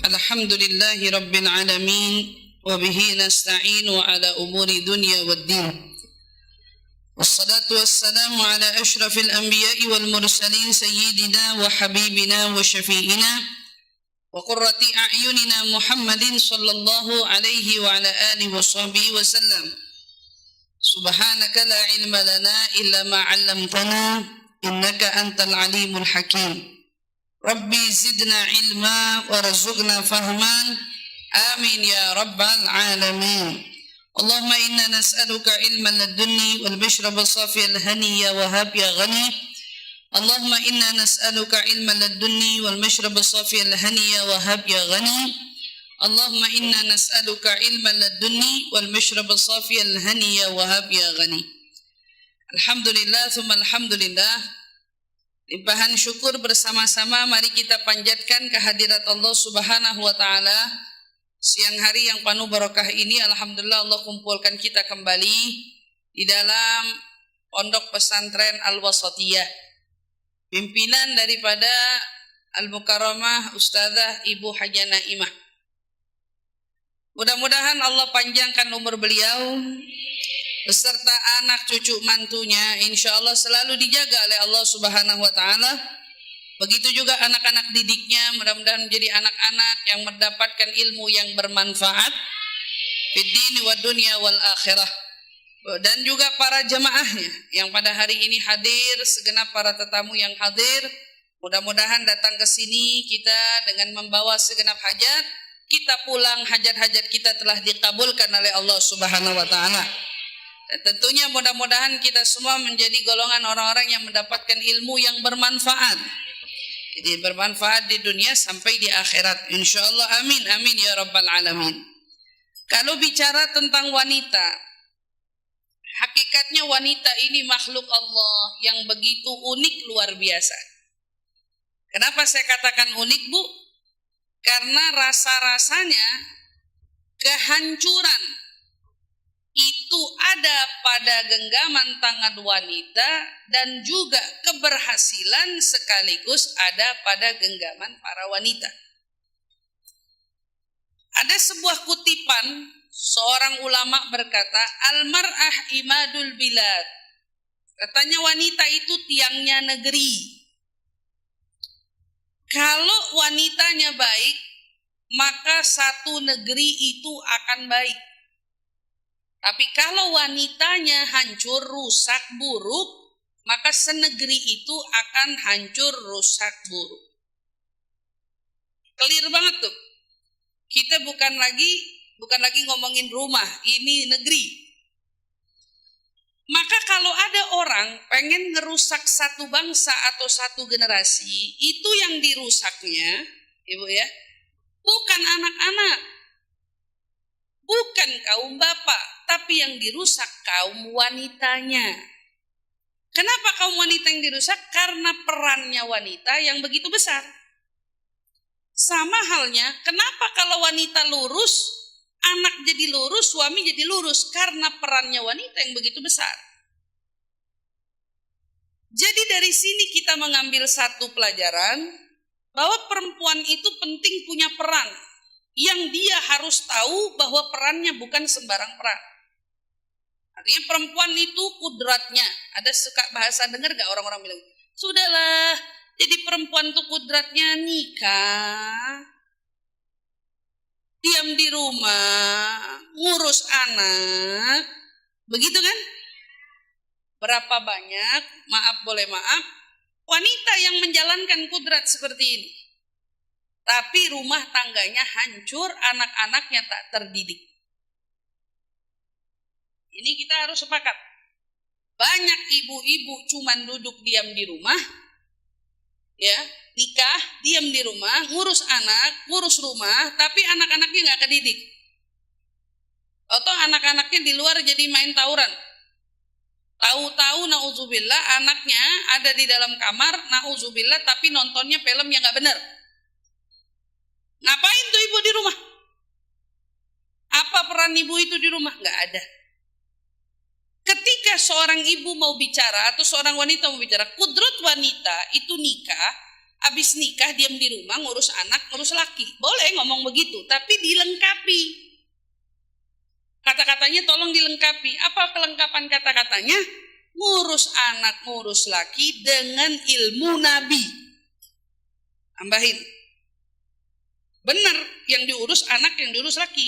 Alhamdulillahi Rabbil Alamin wa bihi nasta'inu ala umuri dunya wad din. Wassalatu wassalamu ala ashrafil anbiya'i wal mursalin sayyidina wa habibina wa syafi'ina wa qurrati a'yunina Muhammadin sallallahu alaihi wa ala alihi wa sahbihi wa sallam. Subhanaka la ilma lana illa ma 'allamtana innaka antal alimul hakim. Rabbi zidna ilma warzuqna fahman. Amin ya rabbal alamin. Allahumma inna nas'aluka ilman ladunni wal bishraba safiyal hani ya wahab ya ghani. Allahumma inna nas'aluka ilman ladunni wal bishraba safiyal hani ya wahab ya ghani. Allahumma inna nas'aluka ilman ladunni wal bishraba safiyal hani ya wahab ya ghani. Alhamdulillah thumma alhamdulillah. Limpahan syukur bersama-sama mari kita panjatkan kehadirat Allah Subhanahu wa taala. Siang hari yang penuh barokah ini alhamdulillah Allah kumpulkan kita kembali di dalam Pondok Pesantren Al-Wasatiyah. Pimpinan daripada Al-Mukarramah Ustazah Ibu Hajah Naimah. Mudah-mudahan Allah panjangkan umur beliau beserta anak cucu mantunya, insya Allah selalu dijaga oleh Allah Subhanahu wa taala. Begitu juga anak-anak didiknya, mudah-mudahan menjadi anak-anak yang mendapatkan ilmu yang bermanfaat fid dini wad dunya wal akhirah. Dan juga para jemaahnya yang pada hari ini hadir, segenap para tetamu yang hadir, mudah-mudahan datang ke sini kita dengan membawa segenap hajat, kita pulang hajat-hajat kita telah dikabulkan oleh Allah Subhanahu wa taala. Dan tentunya mudah-mudahan kita semua menjadi golongan orang-orang yang mendapatkan ilmu yang bermanfaat. Jadi bermanfaat di dunia sampai di akhirat. InsyaAllah amin, amin ya rabbal alamin. Kalau bicara tentang wanita, hakikatnya wanita ini makhluk Allah yang begitu unik luar biasa. Kenapa saya katakan unik, Bu? Karena rasa-rasanya kehancuran itu ada pada genggaman tangan wanita dan juga keberhasilan sekaligus ada pada genggaman para wanita. Ada sebuah kutipan seorang ulama berkata, al-mar'ah imadul bilad. Katanya wanita itu tiangnya negeri. Kalau wanitanya baik, maka satu negeri itu akan baik. Tapi kalau wanitanya hancur, rusak, buruk, maka senegeri itu akan hancur, rusak, buruk. Clear banget tuh. Kita bukan lagi ngomongin rumah, ini negeri. Maka kalau ada orang pengen ngerusak satu bangsa atau satu generasi, itu yang dirusaknya, Ibu ya, bukan anak-anak, bukan kaum bapak, tapi yang dirusak kaum wanitanya. Kenapa kaum wanita yang dirusak? Karena perannya wanita yang begitu besar. Sama halnya, kenapa kalau wanita lurus, anak jadi lurus, suami jadi lurus? Karena perannya wanita yang begitu besar. Jadi dari sini kita mengambil satu pelajaran, bahwa perempuan itu penting punya peran, yang dia harus tahu bahwa perannya bukan sembarang peran. Artinya perempuan itu kudratnya, ada suka bahasa dengar gak orang-orang bilang, sudahlah, jadi perempuan itu kudratnya nikah, diam di rumah, ngurus anak, begitu kan? Berapa banyak, maaf boleh maaf, wanita yang menjalankan kudrat seperti ini. Tapi rumah tangganya hancur, anak-anaknya tak terdidik. Ini kita harus sepakat. Banyak ibu-ibu cuman duduk diam di rumah, ya, nikah, diam di rumah, ngurus anak, ngurus rumah, tapi anak-anaknya nggak kedidik. Atau anak-anaknya di luar jadi main tawuran. Tahu-tahu na'udzubillah anaknya ada di dalam kamar, na'udzubillah, tapi nontonnya film yang nggak benar. Ngapain tuh ibu di rumah? Apa peran ibu itu di rumah? Nggak ada. Ketika seorang ibu mau bicara atau seorang wanita mau bicara, kudrat wanita itu nikah Abis nikah diam di rumah ngurus anak, ngurus laki. Boleh ngomong begitu, tapi dilengkapi. Kata-katanya tolong dilengkapi. Apa kelengkapan kata-katanya? Ngurus anak, ngurus laki dengan ilmu Nabi. Tambahin. Benar, yang diurus anak, yang diurus laki.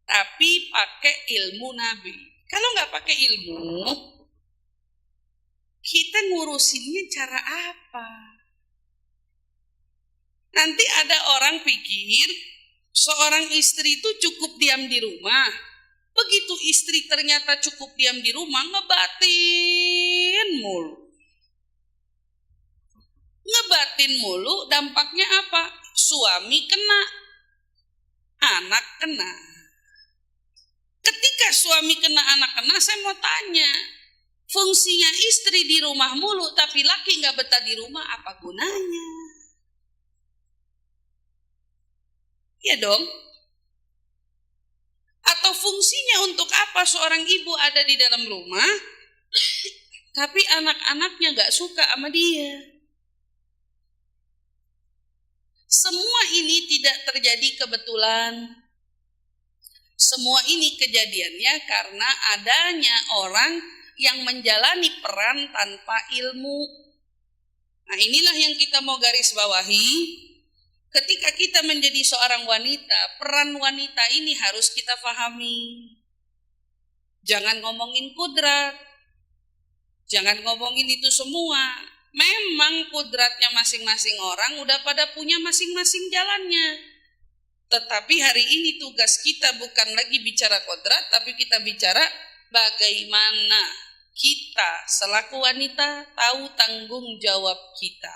Tapi pakai ilmu Nabi. Kalau nggak pakai ilmu, kita ngurusinnya cara apa? Nanti ada orang pikir seorang istri itu cukup diam di rumah. Begitu istri ternyata cukup diam di rumah, ngebatin mulu. Ngebatin mulu dampaknya apa? Suami kena, anak kena. Ketika suami kena, anak kena, saya mau tanya, fungsinya istri di rumah mulu tapi laki nggak betah di rumah, apa gunanya? Ya dong. Atau fungsinya untuk apa seorang ibu ada di dalam rumah tapi anak-anaknya gak suka sama dia? Semua ini tidak terjadi kebetulan. Semua ini kejadiannya karena adanya orang yang menjalani peran tanpa ilmu. Nah, inilah yang kita mau garis bawahi. Ketika kita menjadi seorang wanita, peran wanita ini harus kita pahami. Jangan ngomongin kudrat. Jangan ngomongin itu semua. Memang kudratnya masing-masing orang udah pada punya masing-masing jalannya. Tetapi hari ini tugas kita bukan lagi bicara kodrat, tapi kita bicara bagaimana kita selaku wanita tahu tanggung jawab kita.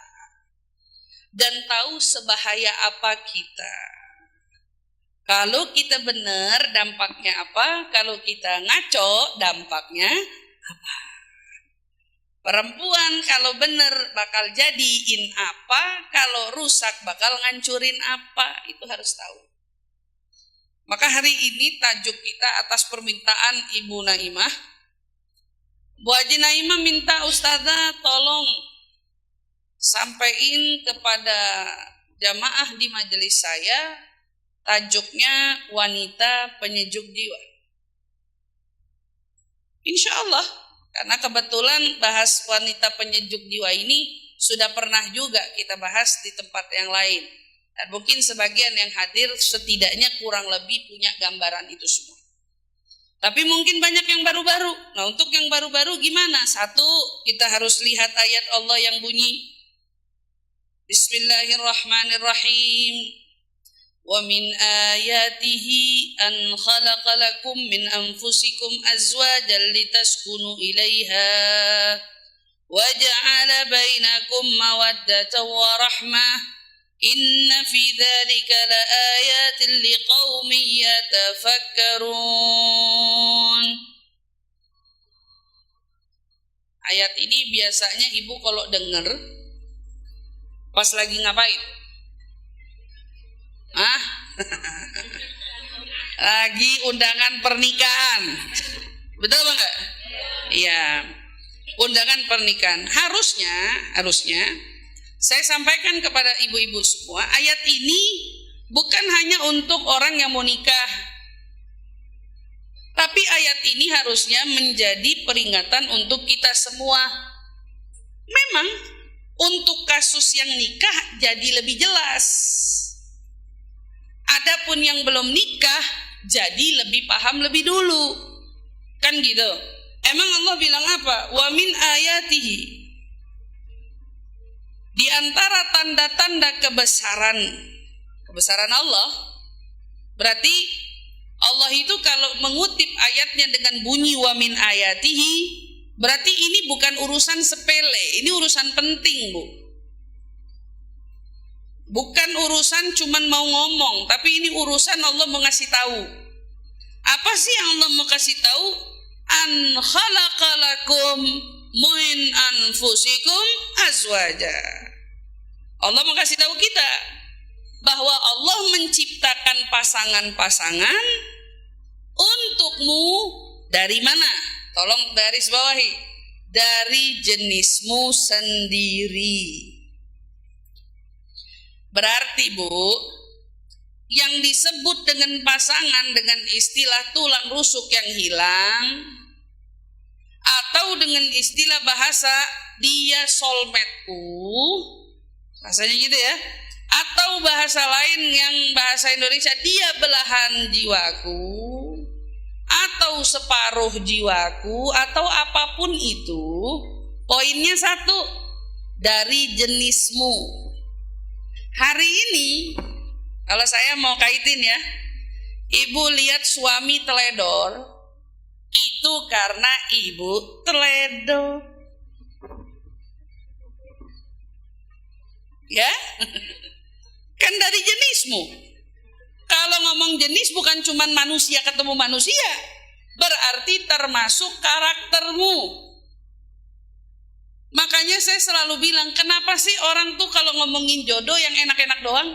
Dan tahu sebahaya apa kita. Kalau kita benar dampaknya apa? Kalau kita ngaco dampaknya apa? Perempuan kalau benar bakal jadiin apa? Kalau rusak bakal ngancurin apa? Itu harus tahu. Maka hari ini tajuk kita atas permintaan Ibu Naimah. Bu Haji Naimah minta Ustazah tolong sampaikan kepada jamaah di majelis saya, tajuknya wanita penyejuk jiwa. Insya Allah, karena kebetulan bahas wanita penyejuk jiwa ini sudah pernah juga kita bahas di tempat yang lain. Dan mungkin sebagian yang hadir setidaknya kurang lebih punya gambaran itu semua. Tapi mungkin banyak yang baru-baru. Nah, untuk yang baru-baru gimana? Satu, kita harus lihat ayat Allah yang bunyi Bismillahirrahmanirrahim. Wa min ayatihi an khalaqa lakum min anfusikum azwajan litaskunu ilaiha wa ja'ala bainakum mawaddatan wa rahmah. Inna fi dzalika laayatin liqaumin yatafakkarun. Ayat ini biasanya ibu kalau dengar pas lagi ngapain? Lagi undangan pernikahan. Betul enggak? Iya. Undangan pernikahan. Harusnya saya sampaikan kepada ibu-ibu semua, ayat ini bukan hanya untuk orang yang mau nikah. Tapi ayat ini harusnya menjadi peringatan untuk kita semua. Memang untuk kasus yang nikah jadi lebih jelas. Adapun yang belum nikah jadi lebih paham lebih dulu. Kan gitu. Emang Allah bilang apa? Wa min ayatihi. Di antara tanda-tanda kebesaran Allah, berarti Allah itu kalau mengutip ayatnya dengan bunyi wa min ayatihi, berarti ini bukan urusan sepele, ini urusan penting, Bu. Bukan urusan cuman mau ngomong, tapi ini urusan Allah mau ngasih tahu. Apa sih yang Allah mau kasih tahu? An khalaqalakum min anfusikum azwaja. Allah mau kasih tahu kita bahwa Allah menciptakan pasangan-pasangan untukmu dari mana? Tolong garis bawahi, dari jenismu sendiri. Berarti Bu, yang disebut dengan pasangan dengan istilah tulang rusuk yang hilang, atau dengan istilah bahasa dia soulmate-ku, bahasanya gitu ya, atau bahasa lain yang bahasa Indonesia dia belahan jiwaku, atau separuh jiwaku, atau apapun itu, poinnya satu, dari jenismu. Hari ini kalau saya mau kaitin ya, ibu lihat suami teledor, itu karena ibu teledor. Ya, kan dari jenismu. Kalau ngomong jenis bukan cuma manusia ketemu manusia, berarti termasuk karaktermu. Makanya saya selalu bilang, kenapa sih orang tuh kalau ngomongin jodoh yang enak-enak doang?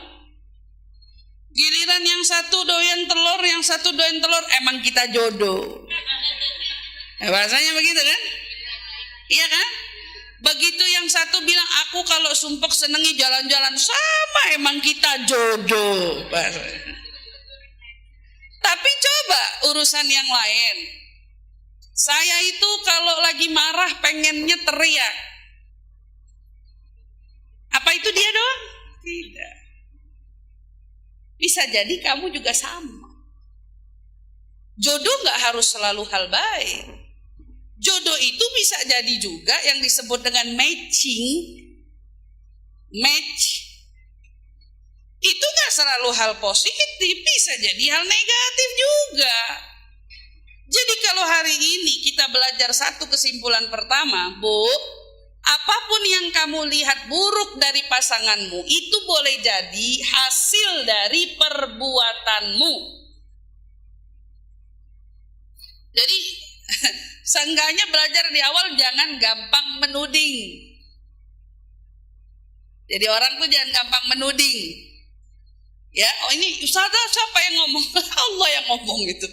Giliran yang satu doyan telur, yang satu doyan telur, emang kita jodoh. Bahasanya begitu kan? Iya kan? Begitu yang satu bilang, aku kalau sumpek senengi jalan-jalan, sama emang kita jodoh. Tapi coba urusan yang lain. Saya itu kalau lagi marah pengennya teriak. Apa itu dia doang? Tidak. Bisa jadi kamu juga sama. Jodoh gak harus selalu hal baik. Jodoh itu bisa jadi juga yang disebut dengan matching. Match itu gak selalu hal positif, bisa jadi hal negatif juga. Jadi kalau hari ini kita belajar satu kesimpulan pertama, Bu, apapun yang kamu lihat buruk dari pasanganmu itu boleh jadi hasil dari perbuatanmu. Jadi seenggaknya belajar di awal jangan gampang menuding. Jadi orang tuh jangan gampang menuding. Ya, oh ini Ustazah siapa yang ngomong? Allah yang ngomong gitu.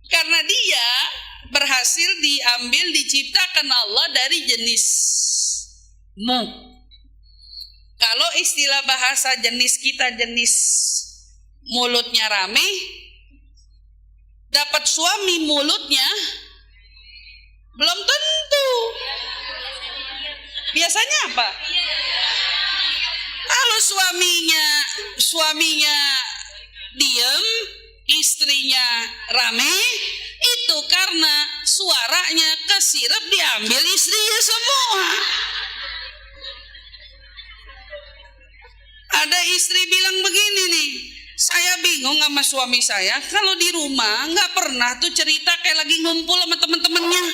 Karena dia berhasil diambil, diciptakan Allah dari jenismu. Kalau istilah bahasa jenis kita, jenis mulutnya rame, dapat suami mulutnya belum tentu. Biasanya apa? Kalau suaminya diem, istrinya rame, itu karena suaranya kesirep diambil istrinya semua. Ada istri bilang begini nih, saya bingung sama suami saya, kalau di rumah nggak pernah tuh cerita kayak lagi ngumpul sama teman-temannya.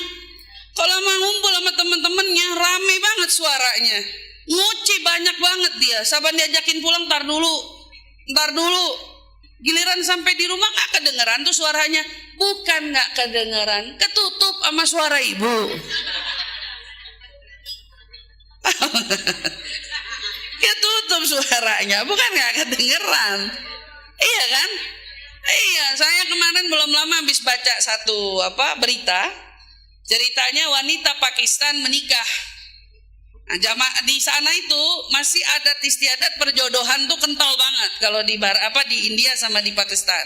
Kalau mau ngumpul sama teman-temannya rame banget suaranya, nguci banyak banget dia. Saban diajakin pulang, ntar dulu. Giliran sampai di rumah nggak kedengeran tuh suaranya. Bukan nggak kedengeran, ketutup sama suara ibu. Ketutup suaranya, bukan nggak kedengeran. Iya kan? Iya, saya kemarin belum lama habis baca satu berita. Ceritanya wanita Pakistan menikah. Nah, di sana itu masih adat istiadat perjodohan tuh kental banget kalau di India sama di Pakistan.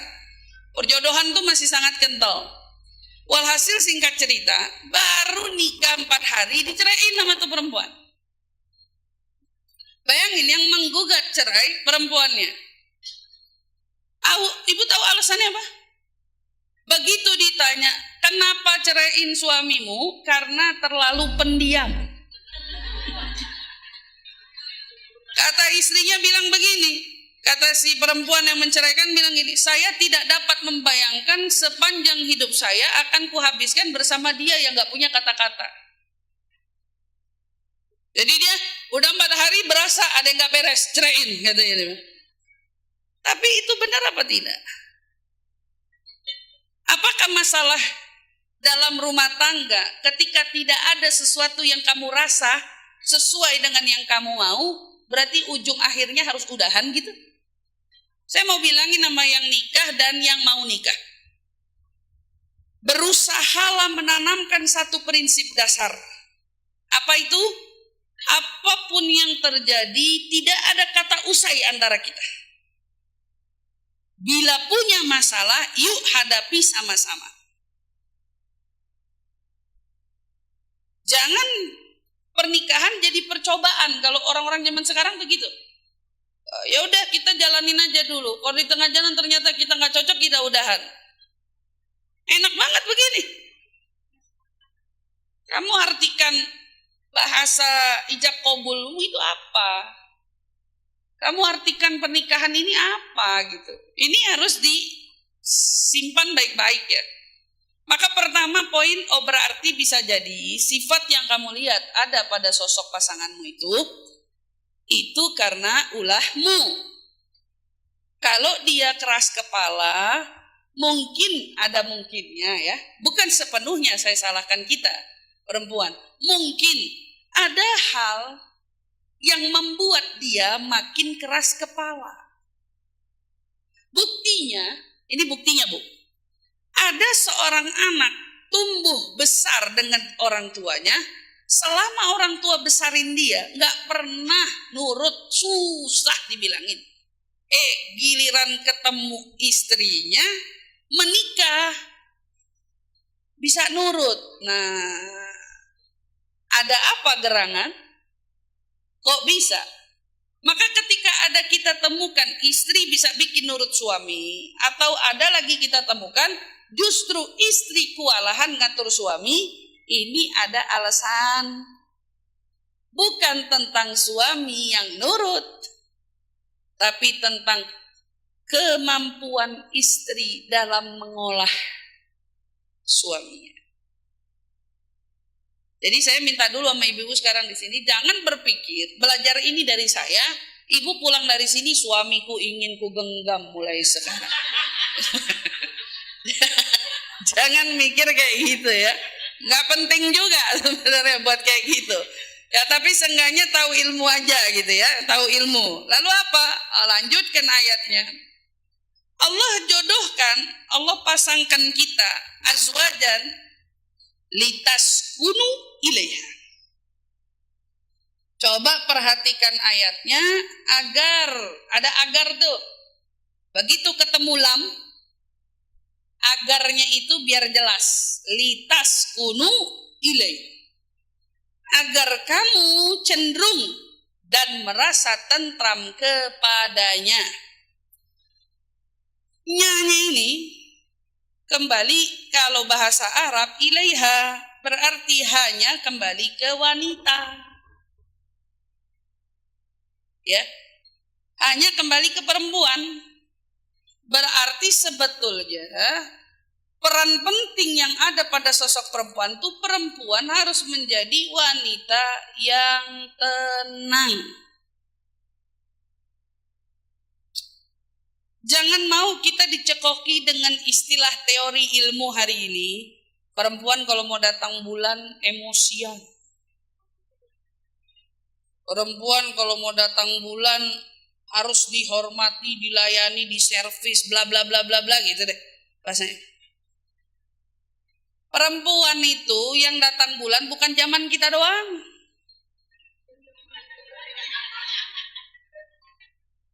Perjodohan tuh masih sangat kental. Walhasil singkat cerita, baru nikah 4 hari diceraiin sama tuh perempuan. Bayangin yang menggugat cerai perempuannya. Ibu tahu alasannya apa? Begitu ditanya, kenapa ceraiin suamimu? Karena terlalu pendiam. Kata istrinya bilang begini, kata si perempuan yang menceraikan bilang gini, saya tidak dapat membayangkan sepanjang hidup saya akan kuhabiskan bersama dia yang gak punya kata-kata. Jadi dia udah 4 hari berasa ada yang gak beres, ceraiin katanya dia. Tapi itu benar apa tidak? Apakah masalah dalam rumah tangga ketika tidak ada sesuatu yang kamu rasa sesuai dengan yang kamu mau, berarti ujung akhirnya harus udahan gitu? Saya mau bilangin sama yang nikah dan yang mau nikah, berusahalah menanamkan satu prinsip dasar. Apa itu? Apapun yang terjadi, tidak ada kata usai antara kita. Bila punya masalah, yuk hadapi sama-sama. Jangan pernikahan jadi percobaan. Kalau orang-orang zaman sekarang begitu. Ya udah kita jalanin aja dulu. Kalau di tengah jalan ternyata kita nggak cocok, kita udahan. Enak banget begini. Kamu artikan bahasa ijab qabulmu itu apa? Kamu artikan pernikahan ini apa gitu? Ini harus disimpan baik-baik ya. Maka pertama poin, berarti bisa jadi sifat yang kamu lihat ada pada sosok pasanganmu itu karena ulahmu. Kalau dia keras kepala, mungkin ada mungkinnya ya. Bukan sepenuhnya saya salahkan kita perempuan. Mungkin ada hal yang membuat dia makin keras kepala. Buktinya, ini buktinya Bu. Ada seorang anak tumbuh besar dengan orang tuanya, selama orang tua besarin dia, gak pernah nurut, susah dibilangin. Giliran ketemu istrinya, menikah, bisa nurut. Nah, ada apa gerangan? Kok bisa? Maka ketika ada kita temukan istri bisa bikin nurut suami, atau ada lagi kita temukan justru istri kewalahan ngatur suami, ini ada alasan. Bukan tentang suami yang nurut, tapi tentang kemampuan istri dalam mengolah suaminya. Jadi saya minta dulu sama ibu-ibu sekarang di sini, jangan berpikir belajar ini dari saya, ibu pulang dari sini suamiku ingin ku genggam mulai sekarang. Jangan mikir kayak gitu ya. Nggak penting juga sebenarnya buat kayak gitu. Ya tapi seenggaknya tahu ilmu aja gitu ya, tahu ilmu. Lalu apa? Lanjutkan ayatnya. Allah jodohkan, Allah pasangkan kita azwajan litaskunu ilaiha. Coba perhatikan ayatnya, agar, ada agar tuh. Begitu ketemu lam, agarnya itu biar jelas. Litaskunu ilaiha. Agar kamu cenderung dan merasa tentram kepadanya. Nyanya ini kembali kalau bahasa Arab ilaiha berarti hanya kembali ke wanita. Ya. Hanya kembali ke perempuan. Berarti sebetulnya peran penting yang ada pada sosok perempuan itu, perempuan harus menjadi wanita yang tenang. Jangan mau kita dicekoki dengan istilah teori ilmu hari ini. Perempuan kalau mau datang bulan emosian. Perempuan kalau mau datang bulan harus dihormati, dilayani, diservis, bla bla bla bla bla gitu deh rasanya. Perempuan itu yang datang bulan bukan zaman kita doang.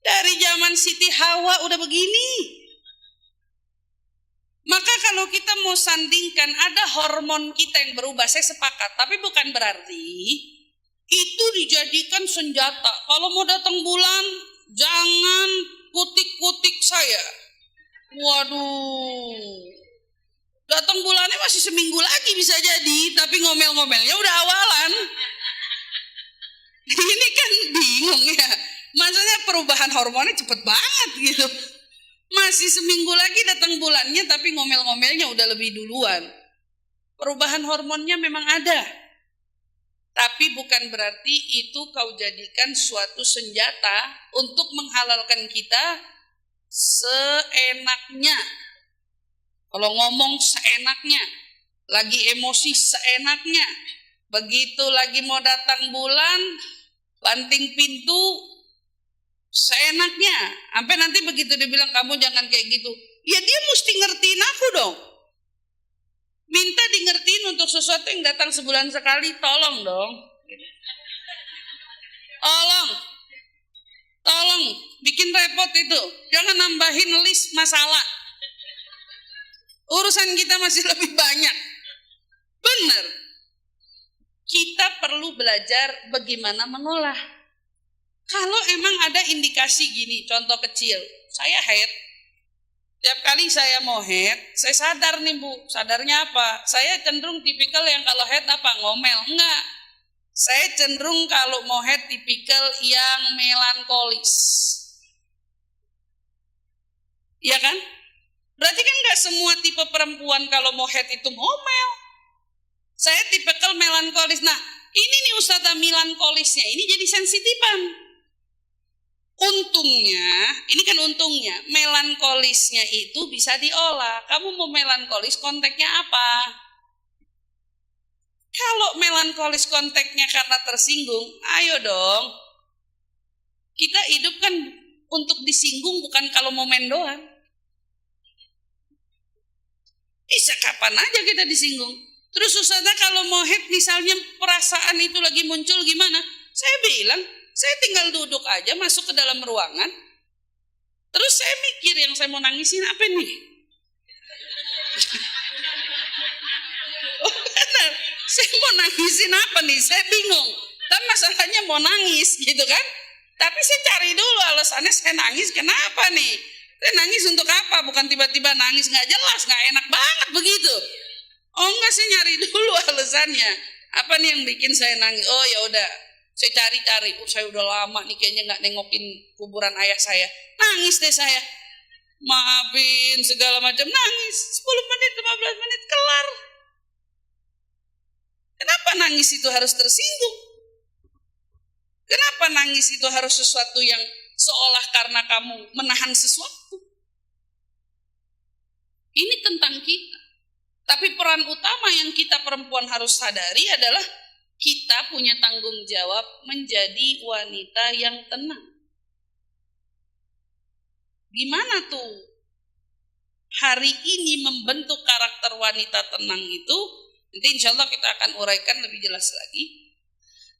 Dari zaman Siti Hawa udah begini. Maka kalau kita mau sandingkan ada hormon kita yang berubah, saya sepakat. Tapi bukan berarti itu dijadikan senjata. Kalau mau datang bulan, jangan kutik-kutik saya. Waduh. Datang bulannya masih seminggu lagi bisa jadi, tapi ngomel-ngomelnya udah awalan. Ini kan bingung ya. Maksudnya perubahan hormonnya cepet banget gitu. Masih seminggu lagi datang bulannya, tapi ngomel-ngomelnya udah lebih duluan. Perubahan hormonnya memang ada. Tapi bukan berarti itu kau jadikan suatu senjata untuk menghalalkan kita seenaknya. Kalau ngomong seenaknya, lagi emosi seenaknya. Begitu lagi mau datang bulan, banting pintu seenaknya. Sampai nanti begitu dia bilang kamu jangan kayak gitu, ya dia mesti ngertiin aku dong. Minta di ngertiin untuk sesuatu yang datang sebulan sekali, tolong dong. Tolong bikin repot itu. Jangan nambahin list masalah. Urusan kita masih lebih banyak. Benar. Kita perlu belajar bagaimana mengolah. Kalau emang ada indikasi gini, contoh kecil, saya head. Tiap kali saya mau head, saya sadar nih Bu, sadarnya apa? Saya cenderung tipikal yang kalau head apa? Ngomel. Enggak. Saya cenderung kalau mau head tipikal yang melankolis. Iya kan? Berarti kan enggak semua tipe perempuan kalau mau head itu ngomel. Saya tipikal melankolis. Nah, ini nih Ustazah melankolisnya, ini jadi sensitifan. Untungnya, ini kan untungnya, melankolisnya itu bisa diolah. Kamu mau melankolis konteksnya apa? Kalau melankolis konteksnya karena tersinggung, ayo dong. Kita hidup kan untuk disinggung, bukan kalau momen doang. Bisa kapan aja kita disinggung. Terus Ustazah kalau mau head misalnya perasaan itu lagi muncul gimana? Saya bilang, saya tinggal duduk aja masuk ke dalam ruangan. Terus saya mikir yang saya mau nangisin apa nih? Oh benar, saya mau nangisin apa nih? Saya bingung. Tapi masalahnya mau nangis gitu kan? Tapi saya cari dulu alasannya saya nangis kenapa nih? Saya nangis untuk apa? Bukan tiba-tiba nangis nggak jelas, nggak enak banget begitu. Oh enggak, saya nyari dulu alasannya. Apa nih yang bikin saya nangis? Oh ya udah, saya cari-cari. Saya udah lama nih kayaknya nggak nengokin kuburan ayah saya. Nangis deh saya. Maafin segala macam, nangis. 10 menit, 15 menit kelar. Kenapa nangis itu harus tersinggung? Kenapa nangis itu harus sesuatu yang seolah karena kamu menahan sesuatu? Ini tentang kita. Tapi peran utama yang kita perempuan harus sadari adalah kita punya tanggung jawab menjadi wanita yang tenang. Gimana tuh hari ini membentuk karakter wanita tenang itu? Nanti insya Allah kita akan uraikan lebih jelas lagi.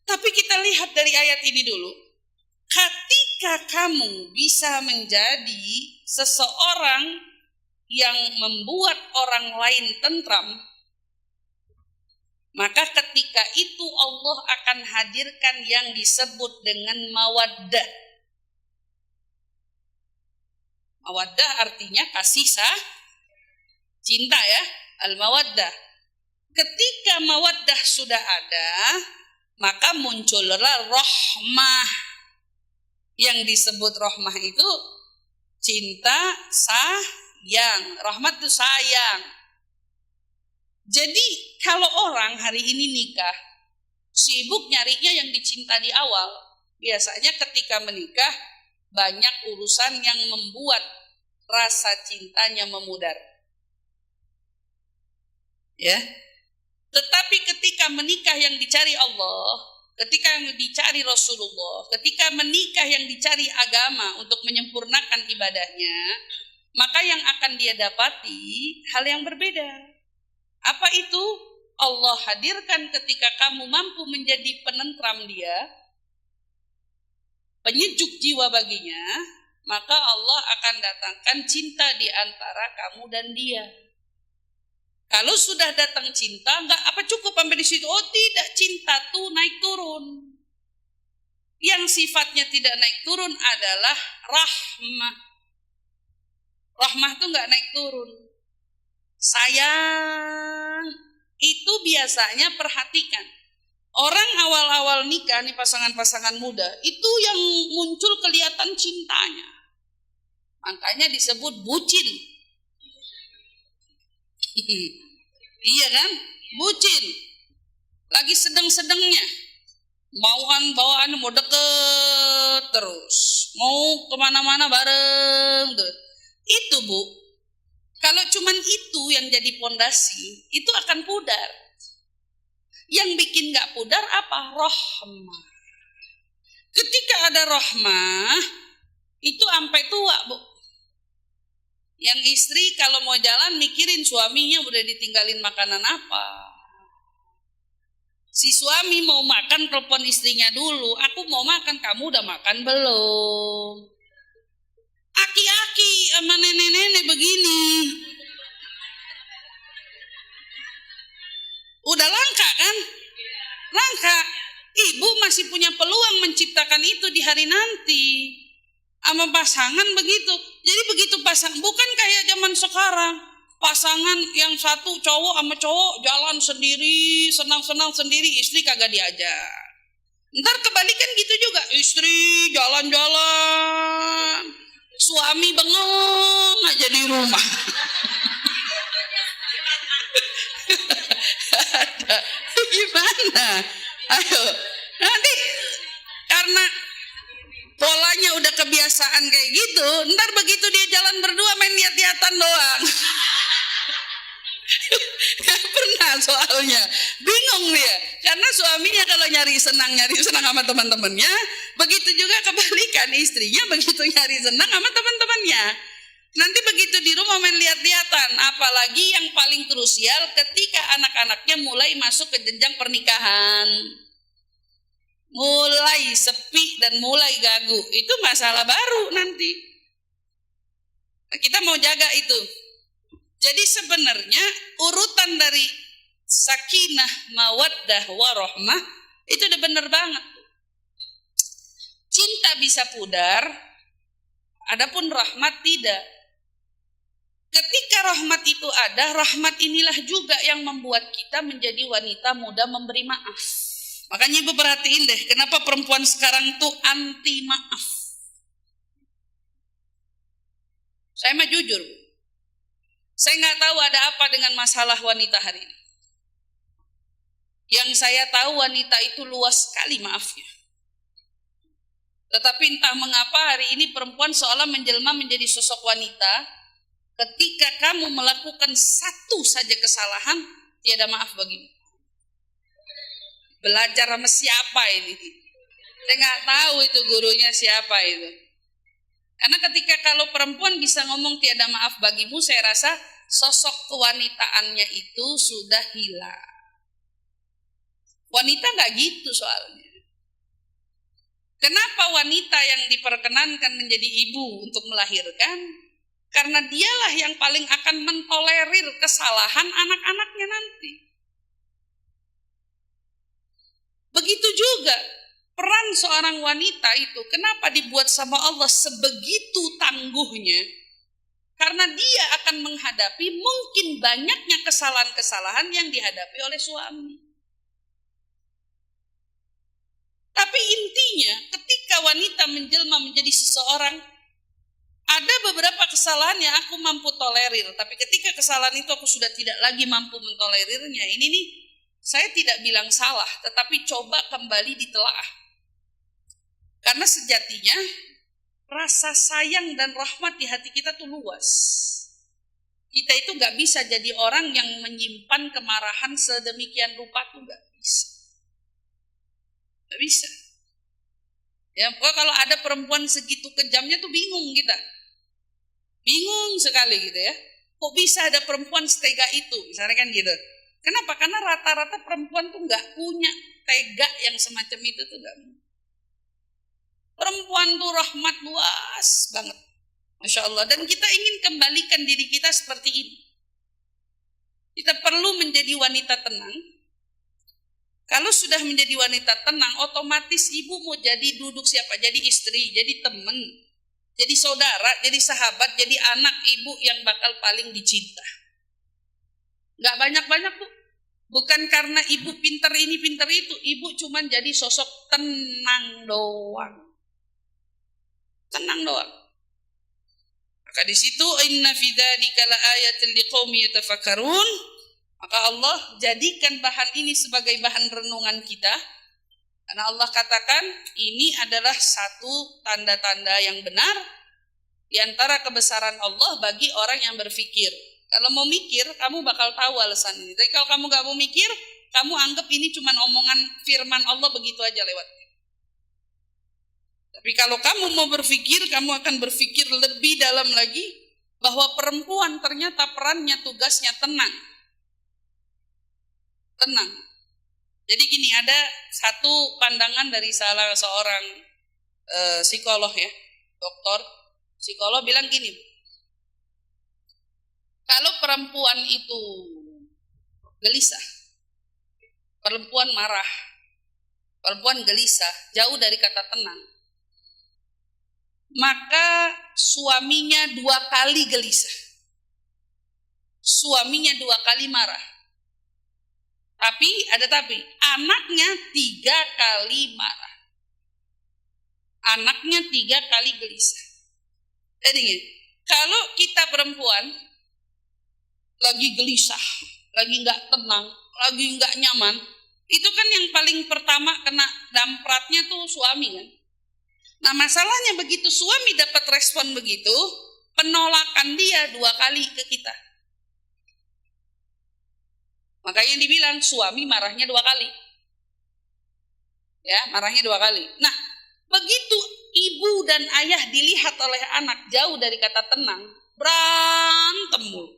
Tapi kita lihat dari ayat ini dulu. Ketika kamu bisa menjadi seseorang yang membuat orang lain tentram, maka ketika itu Allah akan hadirkan yang disebut dengan mawaddah. Mawaddah artinya kasih cinta ya, al-mawaddah. Ketika mawaddah sudah ada, maka muncullah rahmah. Yang disebut rahmah itu cinta, sayang. Rahmat itu sayang. Jadi kalau orang hari ini nikah, sibuk nyarinya yang dicinta di awal. Biasanya ketika menikah, banyak urusan yang membuat rasa cintanya memudar. Ya. Tetapi ketika menikah yang dicari Allah, ketika yang dicari Rasulullah, ketika menikah yang dicari agama untuk menyempurnakan ibadahnya, maka yang akan dia dapati hal yang berbeda. Apa itu? Allah hadirkan ketika kamu mampu menjadi penentram dia, penyejuk jiwa baginya, maka Allah akan datangkan cinta di antara kamu dan dia. Kalau sudah datang cinta, enggak apa cukup sampai di situ. Oh tidak, cinta tuh naik turun. Yang sifatnya tidak naik turun adalah rahmah. Rahmah tuh enggak naik turun. Sayang itu biasanya perhatikan. Orang awal-awal nikah nih pasangan-pasangan muda, itu yang muncul kelihatan cintanya. Makanya disebut bucin. Iya kan? Bucin. Lagi sedang-sedangnya. Bawaan mau deket terus. Mau kemana-mana bareng terus. Itu Bu. Kalau cuman itu yang jadi pondasi, itu akan pudar. Yang bikin gak pudar apa? Rahmah. Ketika ada rahmah, itu sampai tua Bu. Yang istri kalau mau jalan mikirin suaminya udah ditinggalin makanan apa. Si suami mau makan telepon istrinya dulu, aku mau makan, kamu udah makan belum? Aki-aki sama nenek-nenek begini. Udah langka kan? Langka. Ibu masih punya peluang menciptakan itu di hari nanti. Sama pasangan begitu. Jadi begitu pasangan, bukan kayak zaman sekarang. Pasangan yang satu cowok sama cowok jalan sendiri, senang-senang sendiri, istri kagak diajak. Ntar kebalikan gitu juga, istri jalan-jalan, suami bengong aja di rumah. Gimana? Ayo, nanti karena polanya udah kebiasaan kayak gitu, ntar begitu dia jalan berdua main lihat-lihatan doang. Gak pernah soalnya, bingung dia, karena suaminya kalau nyari senang sama teman-temannya, begitu juga kebalikan, istrinya begitu nyari senang sama teman-temannya. Nanti begitu di rumah main lihat-lihatan, apalagi yang paling krusial ketika anak-anaknya mulai masuk ke jenjang pernikahan. Mulai sepi dan mulai gagu, itu masalah baru nanti. Nah, kita mau jaga itu. Jadi sebenarnya urutan dari sakinah, mawaddah, warahmah itu udah bener banget. Cinta bisa pudar, adapun rahmat tidak. Ketika rahmat itu ada, rahmat inilah juga yang membuat kita menjadi wanita muda memberi maaf. Makanya ibu perhatiin deh, kenapa perempuan sekarang tuh anti maaf. Saya mah jujur, saya nggak tahu ada apa dengan masalah wanita hari ini. Yang saya tahu wanita itu luas sekali maafnya. Tetapi entah mengapa hari ini perempuan seolah menjelma menjadi sosok wanita. Ketika kamu melakukan satu saja kesalahan, tiada maaf bagimu. Belajar sama siapa ini? Saya nggak tahu itu gurunya siapa itu. Karena ketika kalau perempuan bisa ngomong tiada maaf bagimu, saya rasa sosok kewanitaannya itu sudah hilang. Wanita nggak gitu soalnya. Kenapa wanita yang diperkenankan menjadi ibu untuk melahirkan? Karena dialah yang paling akan mentolerir kesalahan anak-anaknya nanti. Begitu juga peran seorang wanita itu, kenapa dibuat sama Allah sebegitu tangguhnya? Karena dia akan menghadapi mungkin banyaknya kesalahan-kesalahan yang dihadapi oleh suami. Tapi intinya ketika wanita menjelma menjadi seseorang, ada beberapa kesalahan yang aku mampu tolerir, tapi ketika kesalahan itu aku sudah tidak lagi mampu mentolerirnya, ini nih saya tidak bilang salah, tetapi coba kembali ditelaah. Karena sejatinya rasa sayang dan rahmat di hati kita tuh luas. Kita itu gak bisa jadi orang yang menyimpan kemarahan sedemikian rupa tuh gak bisa. Gak bisa. Ya, pokoknya kalau ada perempuan segitu kejamnya tuh bingung kita. Bingung sekali gitu ya. Kok bisa ada perempuan setega itu? Misalnya kan gitu. Kenapa? Karena rata-rata perempuan tuh gak punya tega yang semacam itu tuh gak. Perempuan tuh rahmat luas banget. Masya Allah. Dan kita ingin kembalikan diri kita seperti ini. Kita perlu menjadi wanita tenang. Kalau sudah menjadi wanita tenang, otomatis ibu mau jadi duduk siapa? Jadi istri, jadi teman, jadi saudara, jadi sahabat, jadi anak ibu yang bakal paling dicinta. Gak banyak-banyak tuh. Bukan karena ibu pinter ini, pinter itu. Ibu cuman jadi sosok tenang doang. Tenang doang. Maka di situ inna fi dzalika laayatil liqaumi yatafakkarun. Maka Allah jadikan bahan ini sebagai bahan renungan kita. Karena Allah katakan ini adalah satu tanda-tanda yang benar di antara kebesaran Allah bagi orang yang berpikir. Kalau mau mikir, kamu bakal tahu alasan ini. Tapi kalau kamu gak mau mikir, kamu anggap ini cuma omongan firman Allah begitu aja lewat. Tapi kalau kamu mau berpikir, kamu akan berpikir lebih dalam lagi bahwa perempuan ternyata perannya, tugasnya tenang. Tenang. Jadi gini, ada satu pandangan dari salah seorang psikolog ya, dokter psikolog bilang gini, kalau perempuan itu gelisah, perempuan marah, perempuan gelisah, jauh dari kata tenang, maka suaminya 2 kali gelisah, suaminya 2 kali marah. Tapi, anaknya 3 kali marah. Anaknya 3 kali gelisah. Jadi kalau kita perempuan lagi gelisah, lagi nggak tenang, lagi nggak nyaman, itu kan yang paling pertama kena dampratnya tuh suami kan. Nah masalahnya begitu suami dapat respon begitu, penolakan dia 2 kali ke kita. Makanya dibilang suami marahnya 2 kali. Ya, marahnya 2 kali. Nah, begitu ibu dan ayah dilihat oleh anak jauh dari kata tenang, berantem mulu.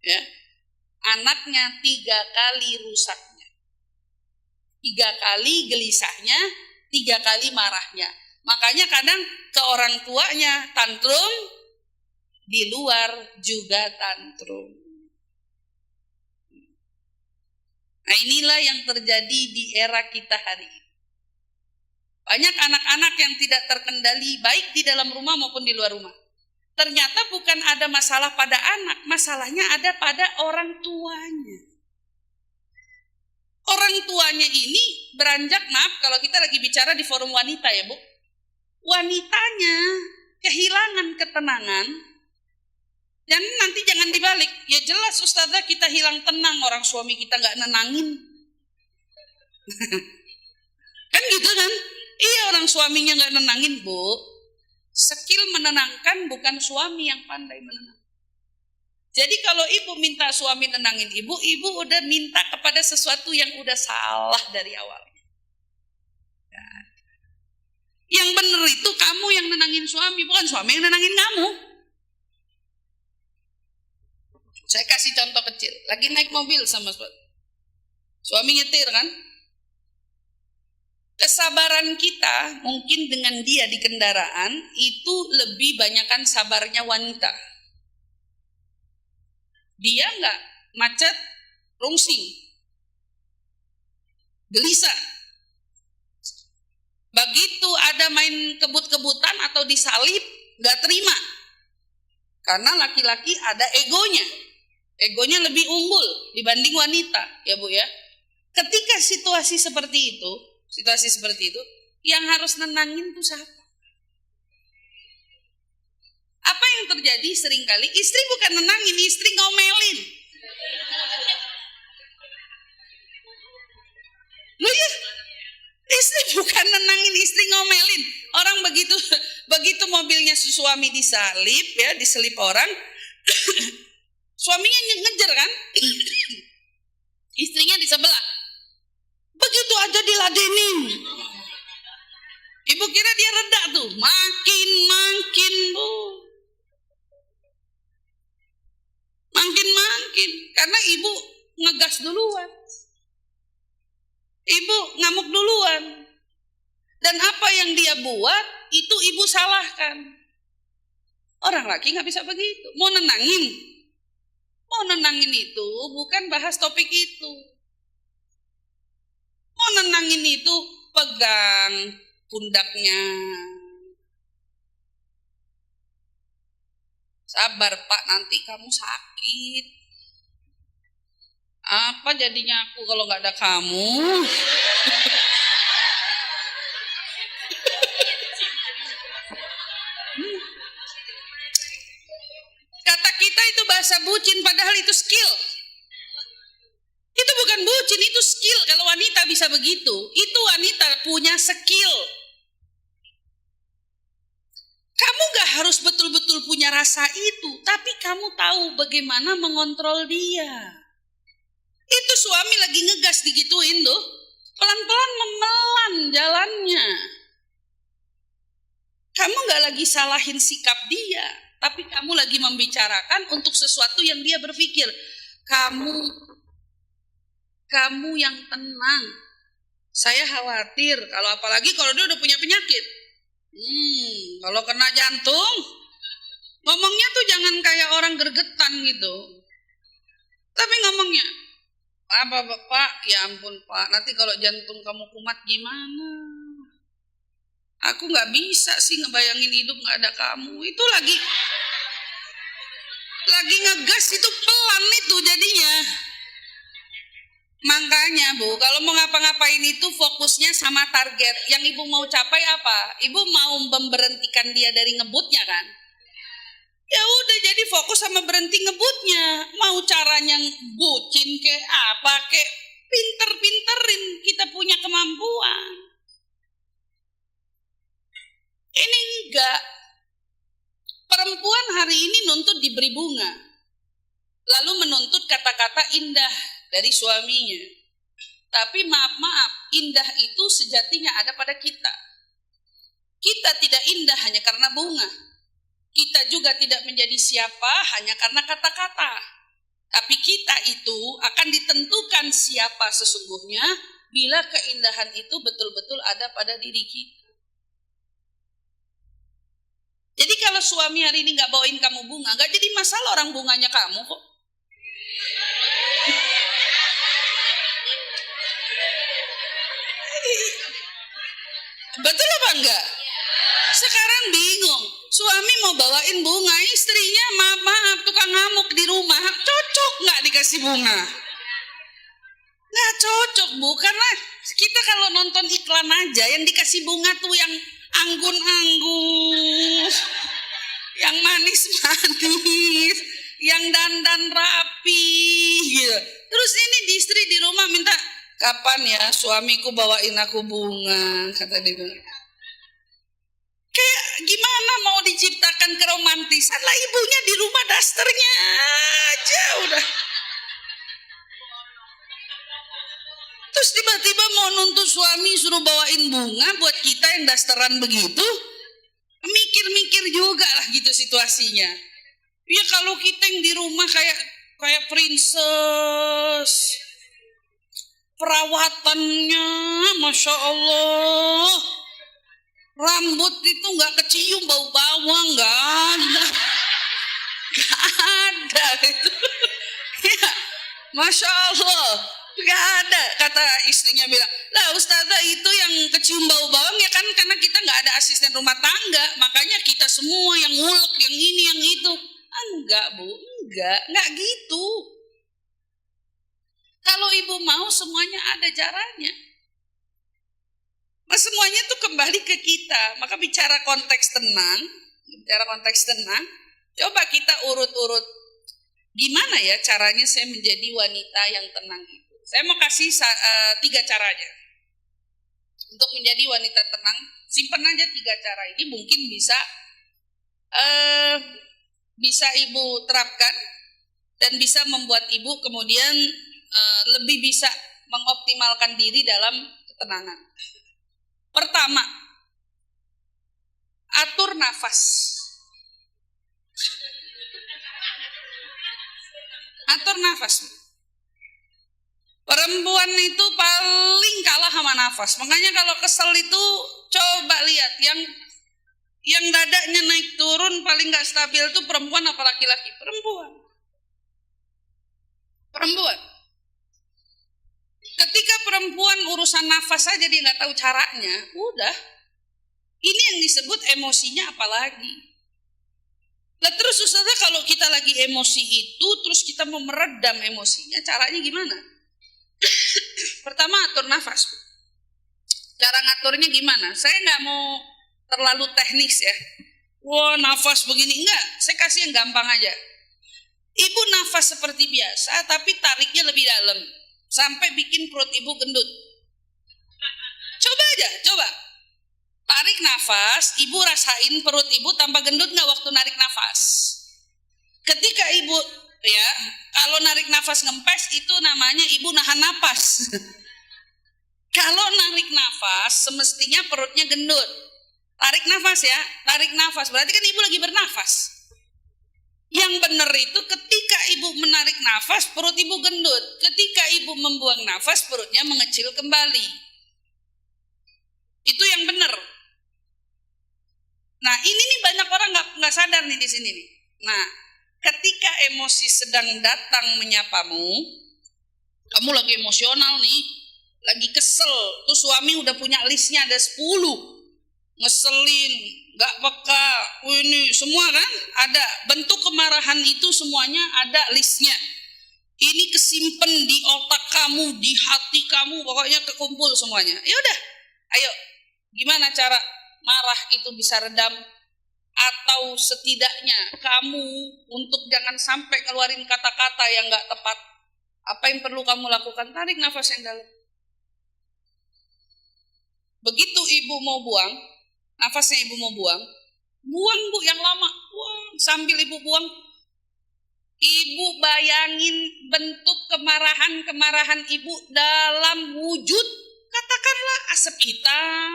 Ya. Anaknya 3 kali rusaknya. 3 kali gelisahnya, 3 kali marahnya. Makanya kadang ke orang tuanya tantrum, di luar juga tantrum. Nah inilah yang terjadi di era kita hari ini. Banyak anak-anak yang tidak terkendali baik di dalam rumah maupun di luar rumah. Ternyata bukan ada masalah pada anak, masalahnya ada pada orang tuanya. Orang tuanya ini beranjak, maaf kalau kita lagi bicara di forum wanita ya Bu. Wanitanya kehilangan ketenangan. Dan nanti jangan dibalik, ya jelas Ustazah kita hilang tenang, orang suami kita gak nenangin. Kan gitu kan? Iya orang suaminya gak nenangin Bu. Skill menenangkan bukan suami yang pandai menenangkan. Jadi kalau ibu minta suami nenangin ibu, ibu udah minta kepada sesuatu yang udah salah dari awalnya. Nah, yang benar itu kamu yang nenangin suami, bukan suami yang nenangin kamu. Saya kasih contoh kecil, lagi naik mobil sama suami nyetir kan. Kesabaran kita mungkin dengan dia di kendaraan itu lebih banyakkan sabarnya wanita. Dia nggak macet, rungsing, gelisah. Begitu ada main kebut-kebutan atau disalip, nggak terima. Karena laki-laki ada egonya. Egonya lebih unggul dibanding wanita, ya Bu ya. Ketika situasi seperti itu, yang harus nenangin itu siapa? Apa yang terjadi seringkali istri bukan nenangin, istri ngomelin. Loh ya, istri bukan nenangin, istri ngomelin. Orang begitu mobilnya suami disalip ya, diselip orang. Suaminya ngejar kan, istrinya di sebelah. Begitu aja diladenin. Ibu kira dia reda tuh, makin Bu, makin, karena ibu ngegas duluan, ibu ngamuk duluan, dan apa yang dia buat itu ibu salahkan. Orang laki nggak bisa begitu, mau nenangin itu bukan bahas topik itu. Mau nenangin itu pegang pundaknya. Sabar Pak, nanti kamu sakit. Apa jadinya aku kalau nggak ada kamu? Kata kita itu bahasa bucin, padahal itu skill. Itu bukan bucin, itu skill. Kalau wanita bisa begitu, itu wanita punya skill. Kamu gak harus betul-betul punya rasa itu, tapi kamu tahu bagaimana mengontrol dia. Itu suami lagi ngegas digituin tuh, pelan-pelan memelan jalannya. Kamu gak lagi salahin sikap dia, tapi kamu lagi membicarakan untuk sesuatu yang dia berpikir. Kamu Kamu yang tenang. Saya khawatir apalagi kalau dia udah punya penyakit. Kalau kena jantung, ngomongnya tuh jangan kayak orang gergetan gitu. Tapi ngomongnya, apa Pak, ya ampun Pak, nanti kalau jantung kamu kumat gimana? Aku gak bisa sih ngebayangin hidup gak ada kamu. Itu lagi ngegas itu pelan itu jadinya. Makanya Bu, kalau mau ngapa-ngapain itu fokusnya sama target. Yang Ibu mau capai apa? Ibu mau memberhentikan dia dari ngebutnya kan? Ya udah, jadi fokus sama berhenti ngebutnya. Mau caranya bucin ke apa ke, pinter-pinterin, kita punya kemampuan. Ini enggak. Perempuan hari ini nuntut diberi bunga, lalu menuntut kata-kata indah dari suaminya. Tapi maaf, indah itu sejatinya ada pada kita. Kita tidak indah hanya karena bunga. Kita juga tidak menjadi siapa hanya karena kata-kata. Tapi kita itu akan ditentukan siapa sesungguhnya bila keindahan itu betul-betul ada pada diri kita. Jadi kalau suami hari ini gak bawain kamu bunga, gak jadi masalah, orang bunganya kamu kok. Betul apa enggak? Sekarang bingung, suami mau bawain bunga, istrinya maaf tukang ngamuk di rumah. Cocok gak dikasih bunga? Gak cocok Bu, karena kita kalau nonton iklan aja yang dikasih bunga tuh yang anggun-anggun, yang manis-manis, yang dandan rapi gitu. Terus ini di istri di rumah minta, kapan ya suamiku bawain aku bunga, kata dia. Kayak gimana mau diciptakan keromantisan lah, ibunya di rumah dasternya aja udah. Terus tiba-tiba mau nuntut suami suruh bawain bunga buat kita yang dasteran begitu. Mikir-mikir juga lah gitu situasinya. Ya kalau kita yang di rumah kayak princess, perawatannya Masya Allah, rambut itu gak kecium bau bawang, gak ada itu. Ya, Masya Allah, gak ada. Kata istrinya bilang, lah Ustazah itu yang kecium bau bawang ya kan karena kita gak ada asisten rumah tangga, makanya kita semua yang ngulek, yang ini, yang itu. Enggak Bu, enggak gitu. Kalau ibu mau semuanya ada caranya. Nah, semuanya tuh kembali ke kita. Maka bicara konteks tenang, coba kita urut-urut. Gimana ya caranya saya menjadi wanita yang tenang itu? Saya mau kasih 3 caranya. Untuk menjadi wanita tenang, simpan aja 3 cara ini, mungkin bisa ibu terapkan dan bisa membuat ibu kemudian lebih bisa mengoptimalkan diri dalam ketenangan. Pertama, atur nafas. Atur nafas. Perempuan itu paling kalah sama nafas. Makanya kalau kesel itu coba lihat yang dadanya naik turun paling gak stabil itu perempuan apa laki-laki? Perempuan. Ketika perempuan urusan nafas saja dia gak tahu caranya, udah. Ini yang disebut emosinya apalagi. Lah terus Ustazah kalau kita lagi emosi itu terus kita mau meredam emosinya, caranya gimana? Pertama atur nafas. Cara ngaturnya gimana? Saya gak mau terlalu teknis ya. Wah nafas begini, enggak. Saya kasih yang gampang aja. Ibu nafas seperti biasa tapi tariknya lebih dalam. Sampai bikin perut ibu gendut. Coba. Tarik nafas, ibu rasain perut ibu tambah gendut gak waktu narik nafas. Ketika ibu ya, kalau narik nafas ngempes itu namanya ibu nahan nafas. Kalau narik nafas semestinya perutnya gendut. Tarik nafas ya, tarik nafas berarti kan ibu lagi bernafas. Yang benar itu ketika ibu menarik nafas, perut ibu gendut. Ketika ibu membuang nafas, perutnya mengecil kembali. Itu yang benar. Nah, ini nih banyak orang nggak sadar nih di sini nih. Nah, ketika emosi sedang datang menyapamu, kamu lagi emosional nih, lagi kesel, tuh suami udah punya listnya ada 10. Ngeselin, gak peka, ini semua kan ada bentuk kemarahan itu, semuanya ada listnya. Ini kesimpan di otak kamu, di hati kamu, pokoknya kekumpul semuanya. Ya udah, ayo, gimana cara marah itu bisa redam? Atau setidaknya kamu untuk jangan sampai keluarin kata-kata yang gak tepat. Apa yang perlu kamu lakukan? Tarik nafas yang dalam. Begitu ibu mau buang, nafasnya ibu mau buang, buang bu yang lama, buang. Sambil ibu buang, ibu bayangin bentuk kemarahan ibu dalam wujud, katakanlah asap hitam,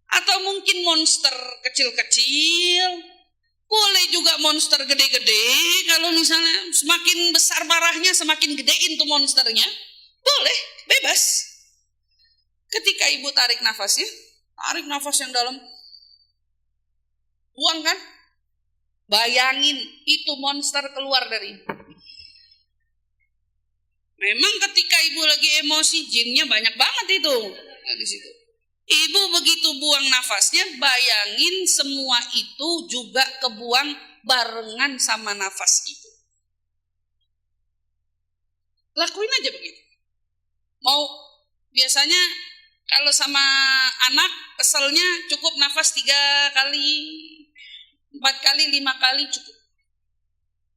atau mungkin monster kecil-kecil, boleh juga monster gede-gede. Kalau misalnya semakin besar marahnya, semakin gedein tuh monsternya, boleh, bebas. Ketika ibu tarik nafasnya, tarik nafas yang dalam, buang kan? Bayangin itu monster keluar dari ibu. Memang ketika ibu lagi emosi, jinnya banyak banget itu di situ. Ibu begitu buang nafasnya, bayangin semua itu juga kebuang barengan sama nafas itu. Lakuin aja begitu. Mau biasanya kalau sama anak keselnya cukup nafas 3 kali, 4 kali, 5 kali cukup.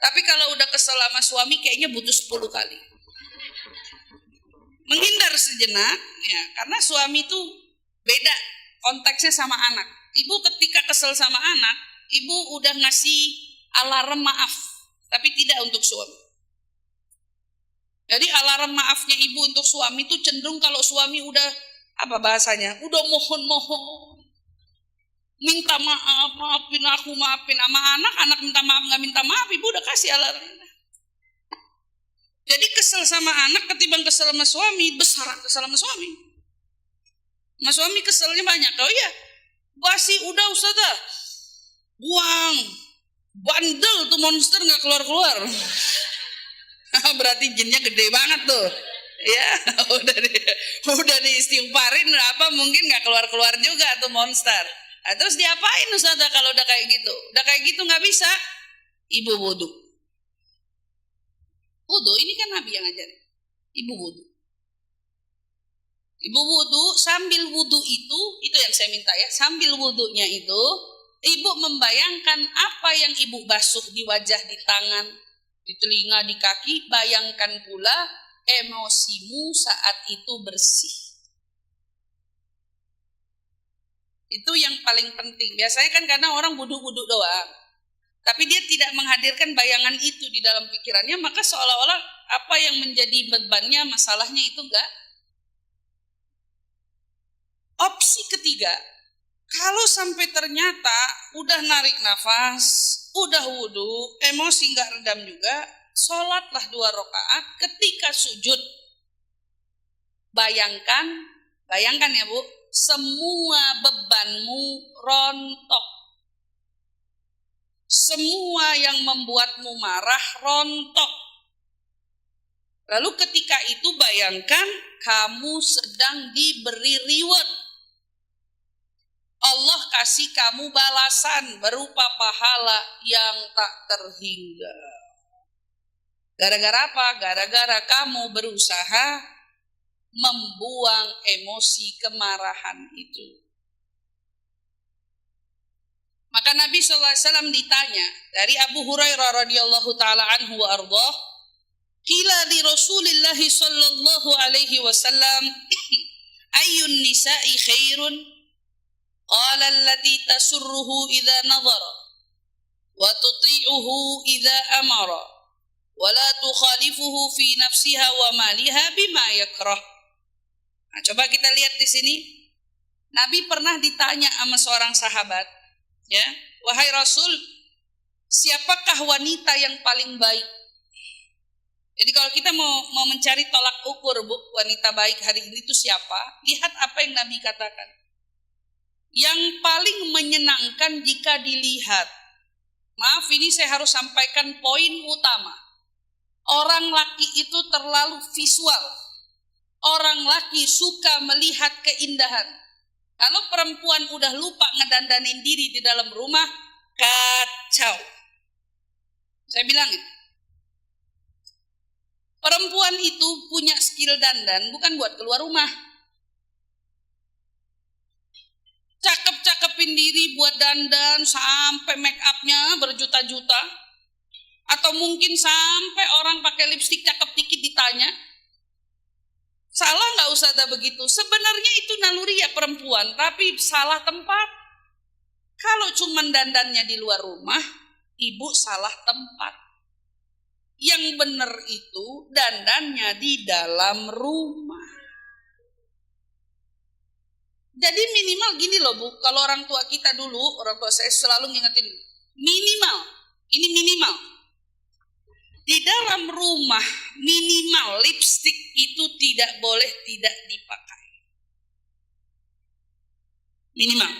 Tapi kalau udah kesel sama suami kayaknya butuh 10 kali. Menghindar sejenak, ya, karena suami itu beda konteksnya sama anak. Ibu ketika kesel sama anak, ibu udah ngasih alarm maaf, tapi tidak untuk suami. Jadi alarm maafnya ibu untuk suami itu cenderung kalau suami udah apa bahasanya, udah mohon-mohon, minta maaf, maafin aku, maafin. Sama anak minta maaf nggak minta maaf, ibu udah kasih alarm. Jadi kesel sama anak ketimbang kesel sama suami, besaran kesel sama suami. Sama suami keselnya banyak. Oh iya, basi udah ustazah, buang, bandel tuh monster nggak keluar-keluar. Berarti jinnya gede banget tuh. Ya, udah diistighfarin apa mungkin nggak keluar juga tuh monster. Nah, terus diapain ustazah kalau udah kayak gitu? Udah kayak gitu nggak bisa, ibu wudu. Wudu ini kan Nabi yang ngajarin. Ibu wudu. Ibu wudu, sambil wudu itu yang saya minta ya. Sambil wudunya itu, ibu membayangkan apa yang ibu basuh di wajah, di tangan, di telinga, di kaki. Bayangkan pula emosimu saat itu bersih. Itu yang paling penting. Biasanya kan karena orang wudhu-wudhu doang, tapi dia tidak menghadirkan bayangan itu di dalam pikirannya, maka seolah-olah apa yang menjadi bebannya, masalahnya itu enggak. Opsi ketiga, kalau sampai ternyata udah narik nafas, udah wudhu, emosi enggak redam juga, sholatlah 2 rakaat. Ketika sujud, bayangkan ya Bu, semua bebanmu rontok. Semua yang membuatmu marah rontok. Lalu ketika itu bayangkan kamu sedang diberi reward. Allah kasih kamu balasan berupa pahala yang tak terhingga. Gara-gara apa? Gara-gara kamu berusaha membuang emosi kemarahan itu. Maka Nabi SAW ditanya dari Abu Hurairah radhiyallahu taala anhu wa ardhah, qila li Rasulillah sallallahu alaihi wasallam, ayyun nisa'i khairun? Qala allati tasurruhu idza nadhara wa tuti'uhu idza amara wa la tukhalifuhu fi nafsiha wa maliha bima yakrah. Nah, coba kita lihat di sini. Nabi pernah ditanya sama seorang sahabat, ya, wahai Rasul, siapakah wanita yang paling baik? Jadi kalau kita mau mencari tolak ukur, Bu, wanita baik hari ini itu siapa? Lihat apa yang Nabi katakan. Yang paling menyenangkan jika dilihat. Maaf, ini saya harus sampaikan poin utama. Orang laki itu terlalu visual. Orang laki suka melihat keindahan. Kalau perempuan udah lupa ngedandanin diri di dalam rumah, kacau. Saya bilang itu. Perempuan itu punya skill dandan bukan buat keluar rumah. Cakep-cakepin diri buat dandan sampai make upnya berjuta-juta. Atau mungkin sampai orang pakai lipstik cakep dikit ditanya. Salah nggak usah ada begitu. Sebenarnya itu naluri ya perempuan, tapi salah tempat. Kalau cuma dandannya di luar rumah, ibu salah tempat. Yang benar itu dandannya di dalam rumah. Jadi minimal gini loh, Bu, kalau orang tua kita dulu, orang tua saya selalu ngingetin, minimal, ini minimal. Di dalam rumah minimal lipstik itu tidak boleh tidak dipakai. Minimal.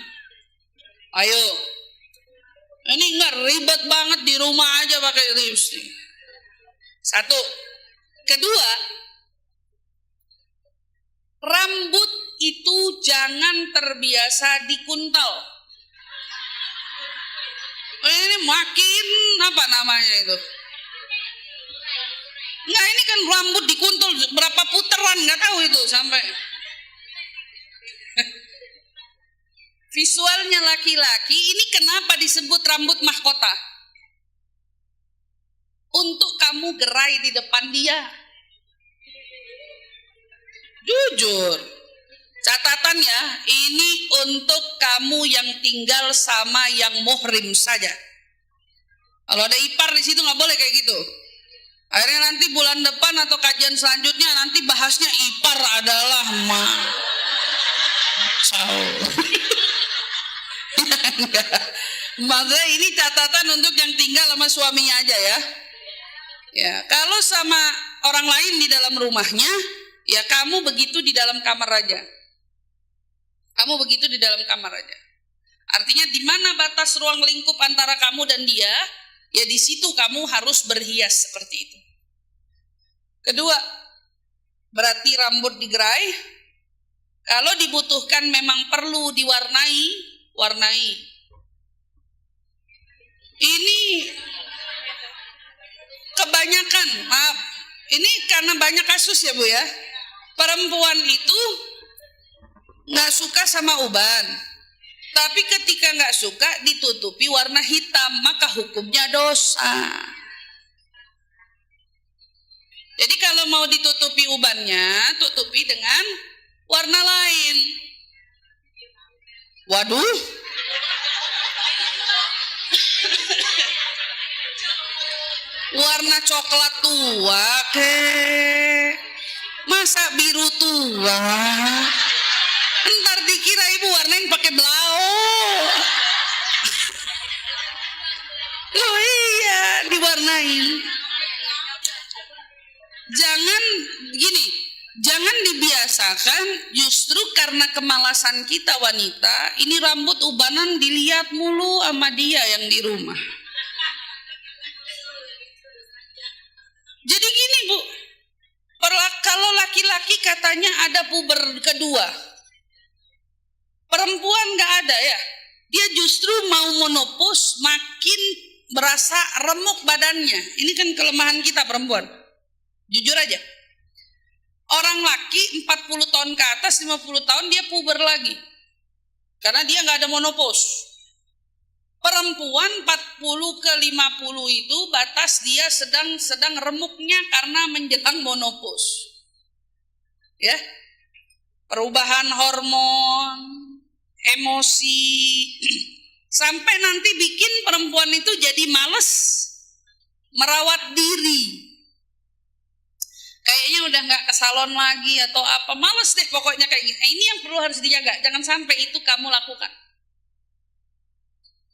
Ayo. Ini enggak ribet banget di rumah aja pakai lipstik. Satu. Kedua, rambut itu jangan terbiasa dikuntal. Ini makin apa namanya itu? Enggak, ini kan rambut dikuntul berapa putaran, nggak tahu itu sampai. Visualnya laki-laki ini kenapa disebut rambut mahkota? Untuk kamu gerai di depan dia. Jujur. Catatan ya, ini untuk kamu yang tinggal sama yang muhrim saja. Kalau ada ipar di situ nggak boleh kayak gitu. Akhirnya nanti bulan depan atau kajian selanjutnya nanti bahasnya ipar adalah Maksudnya ini catatan untuk yang tinggal sama suaminya aja ya. Ya, kalau sama orang lain di dalam rumahnya, ya kamu begitu di dalam kamar aja. Kamu begitu di dalam kamar aja. Artinya di mana batas ruang lingkup antara kamu dan dia, ya di situ kamu harus berhias seperti itu. Kedua, berarti rambut digerai. Kalau dibutuhkan memang perlu diwarnai, warnai. Ini kebanyakan, maaf, ini karena banyak kasus ya Bu ya. Perempuan itu nggak suka sama uban, tapi ketika nggak suka ditutupi warna hitam, maka hukumnya dosa. Jadi kalau mau ditutupi ubannya, tutupi dengan warna lain. Waduh. Warna coklat tua masa biru tua, ntar dikira ibu warnain pakai blau. Oh iya, diwarnain. Jangan gini, jangan dibiasakan justru karena kemalasan kita wanita, ini rambut ubanan dilihat mulu sama dia yang di rumah. Jadi gini Bu, kalau laki-laki katanya ada puber kedua, perempuan gak ada ya. Dia justru mau menopause, makin berasa remuk badannya. Ini kan kelemahan kita perempuan. Jujur aja. Orang laki 40 tahun ke atas, 50 tahun dia puber lagi. Karena dia gak ada menopause. Perempuan 40 ke 50 itu batas dia sedang remuknya karena menjelang menopause. Ya. Perubahan hormon, emosi, sampai nanti bikin perempuan itu jadi malas merawat diri. Kayaknya udah gak ke salon lagi atau apa, males deh pokoknya kayak gini. Ini yang perlu harus dijaga, jangan sampai itu kamu lakukan.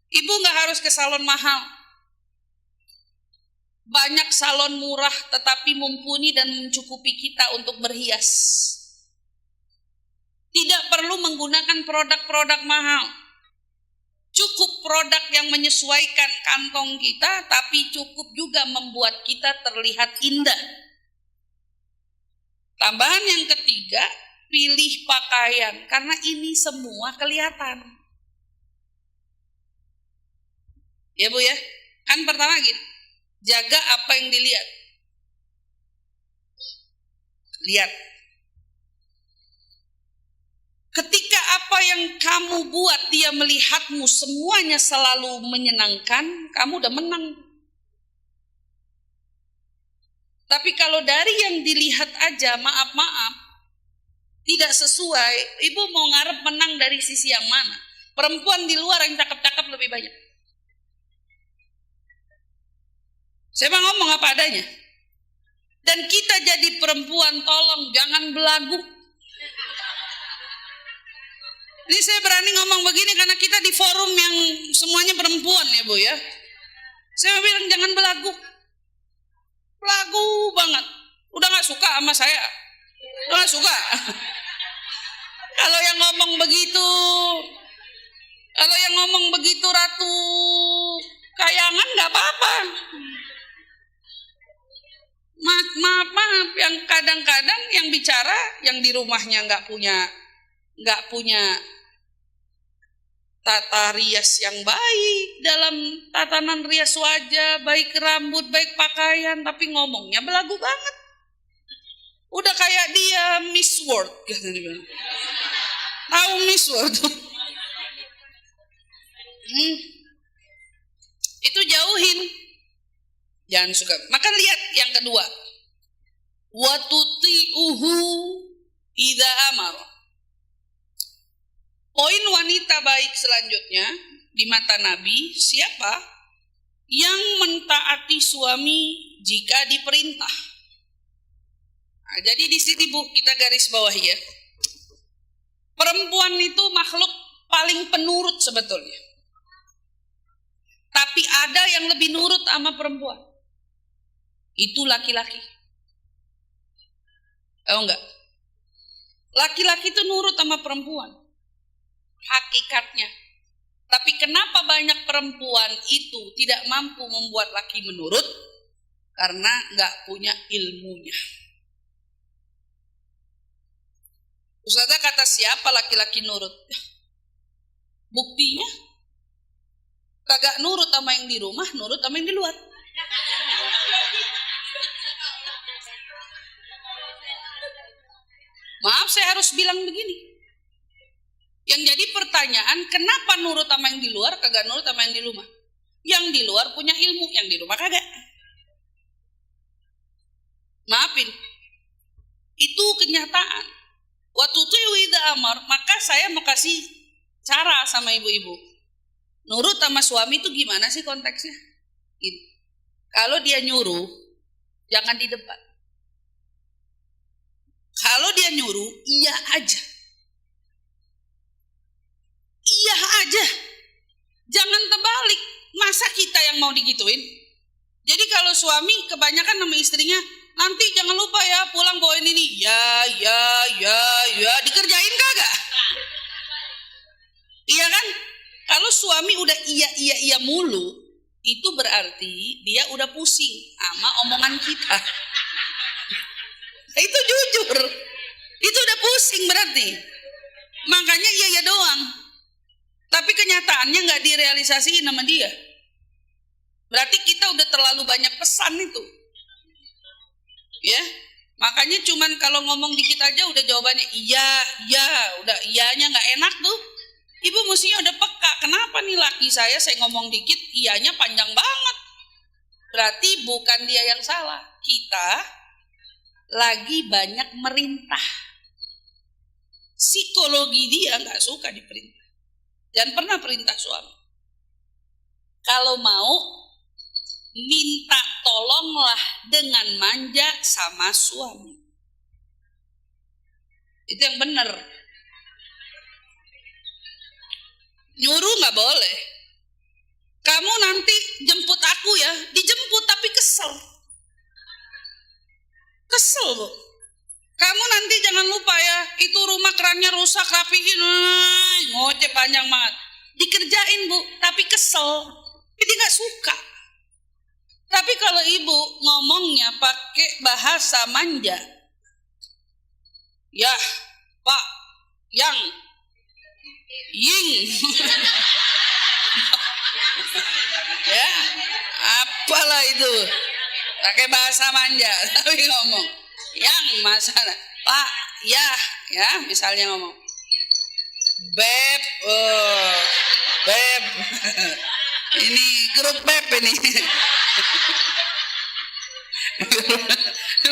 Ibu gak harus ke salon mahal, Banyak salon murah tetapi mumpuni dan mencukupi kita untuk berhias. Tidak perlu menggunakan produk-produk mahal. Cukup produk yang menyesuaikan kantong kita, tapi cukup juga membuat kita terlihat indah. Tambahan yang ketiga, pilih pakaian, karena ini semua kelihatan. Ya Bu ya, kan pertama gitu, jaga apa yang dilihat. Lihat. Ketika apa yang kamu buat dia melihatmu semuanya selalu menyenangkan, kamu udah menang. Tapi kalau dari yang dilihat aja, maaf, tidak sesuai, ibu mau ngarep menang dari sisi yang mana? Perempuan di luar yang cakep-cakep lebih banyak. Saya mau ngomong apa adanya. Dan kita jadi perempuan, tolong jangan belagu. Ini saya berani ngomong begini karena kita di forum yang semuanya perempuan ya Bu ya. Saya bilang jangan belagu. Belagu banget. Udah gak suka sama saya. Udah gak suka. Kalau yang ngomong begitu Ratu Kayangan gak apa-apa. Maaf, yang kadang-kadang yang bicara yang di rumahnya nggak punya tata rias yang baik dalam tatanan rias wajah, baik rambut, baik pakaian, tapi ngomongnya belagu banget. Udah kayak dia Miss World, tahu Miss World? Itu jauhin. Jangan suka. Maka lihat yang kedua. Wa tuti'uhu idza amar. Poin wanita baik selanjutnya di mata Nabi, siapa yang mentaati suami jika diperintah. Nah, jadi di sini Bu, kita garis bawahi ya. Perempuan itu makhluk paling penurut sebetulnya. Tapi ada yang lebih nurut sama perempuan. Itu laki-laki. Oh enggak. Laki-laki itu nurut sama perempuan. Hakikatnya. Tapi kenapa banyak perempuan itu tidak mampu membuat laki menurut? Karena enggak punya ilmunya. Ustazah kata siapa laki-laki nurut? Buktinya kagak nurut sama yang di rumah, nurut sama yang di luar. Maaf, saya harus bilang begini. Yang jadi pertanyaan, kenapa nurut sama yang di luar, kagak nurut sama yang di rumah? Yang di luar punya ilmu, yang di rumah kagak. Maafin, itu kenyataan. Waktu itu idza amar, maka saya mau kasih cara sama ibu-ibu. Nurut sama suami itu gimana sih konteksnya? Gini. Kalau dia nyuruh, jangan di depan. Kalau dia nyuruh, iya aja. Iya aja. Jangan terbalik. Masa kita yang mau digituin? Jadi kalau suami kebanyakan sama istrinya, nanti jangan lupa ya pulang bawain ini. Ya. Dikerjain kagak? Iya kan? Kalau suami udah iya mulu, itu berarti dia udah pusing sama omongan kita. Itu jujur. Itu udah pusing berarti. Makanya iya doang. Tapi kenyataannya gak direalisasiin sama dia. Berarti kita udah terlalu banyak pesan itu. Ya. Makanya cuman kalau ngomong dikit aja udah jawabannya iya. Udah iyanya gak enak tuh. Ibu mestinya udah peka. Kenapa nih laki saya ngomong dikit, iyanya panjang banget. Berarti bukan dia yang salah. Kita lagi banyak merintah. Psikologi dia gak suka diperintah. Dan pernah perintah suami. Kalau mau, minta tolonglah dengan manja sama suami. Itu yang benar. Nyuruh gak boleh. Kamu nanti jemput aku ya, dijemput tapi ke kesel. Kesel, Bu. Kamu nanti jangan lupa ya, itu rumah kerannya rusak, rapiin, ngoceh panjang banget. Dikerjain, Bu, tapi kesel. Jadi gak suka. Tapi kalau ibu ngomongnya pakai bahasa manja, ya, Pak, yang, ying, ya, apalah itu, pakai bahasa manja, tapi ngomong, yang masalah, Pak, ya, misalnya ngomong, Beb, Beb, ini grup Beb ini.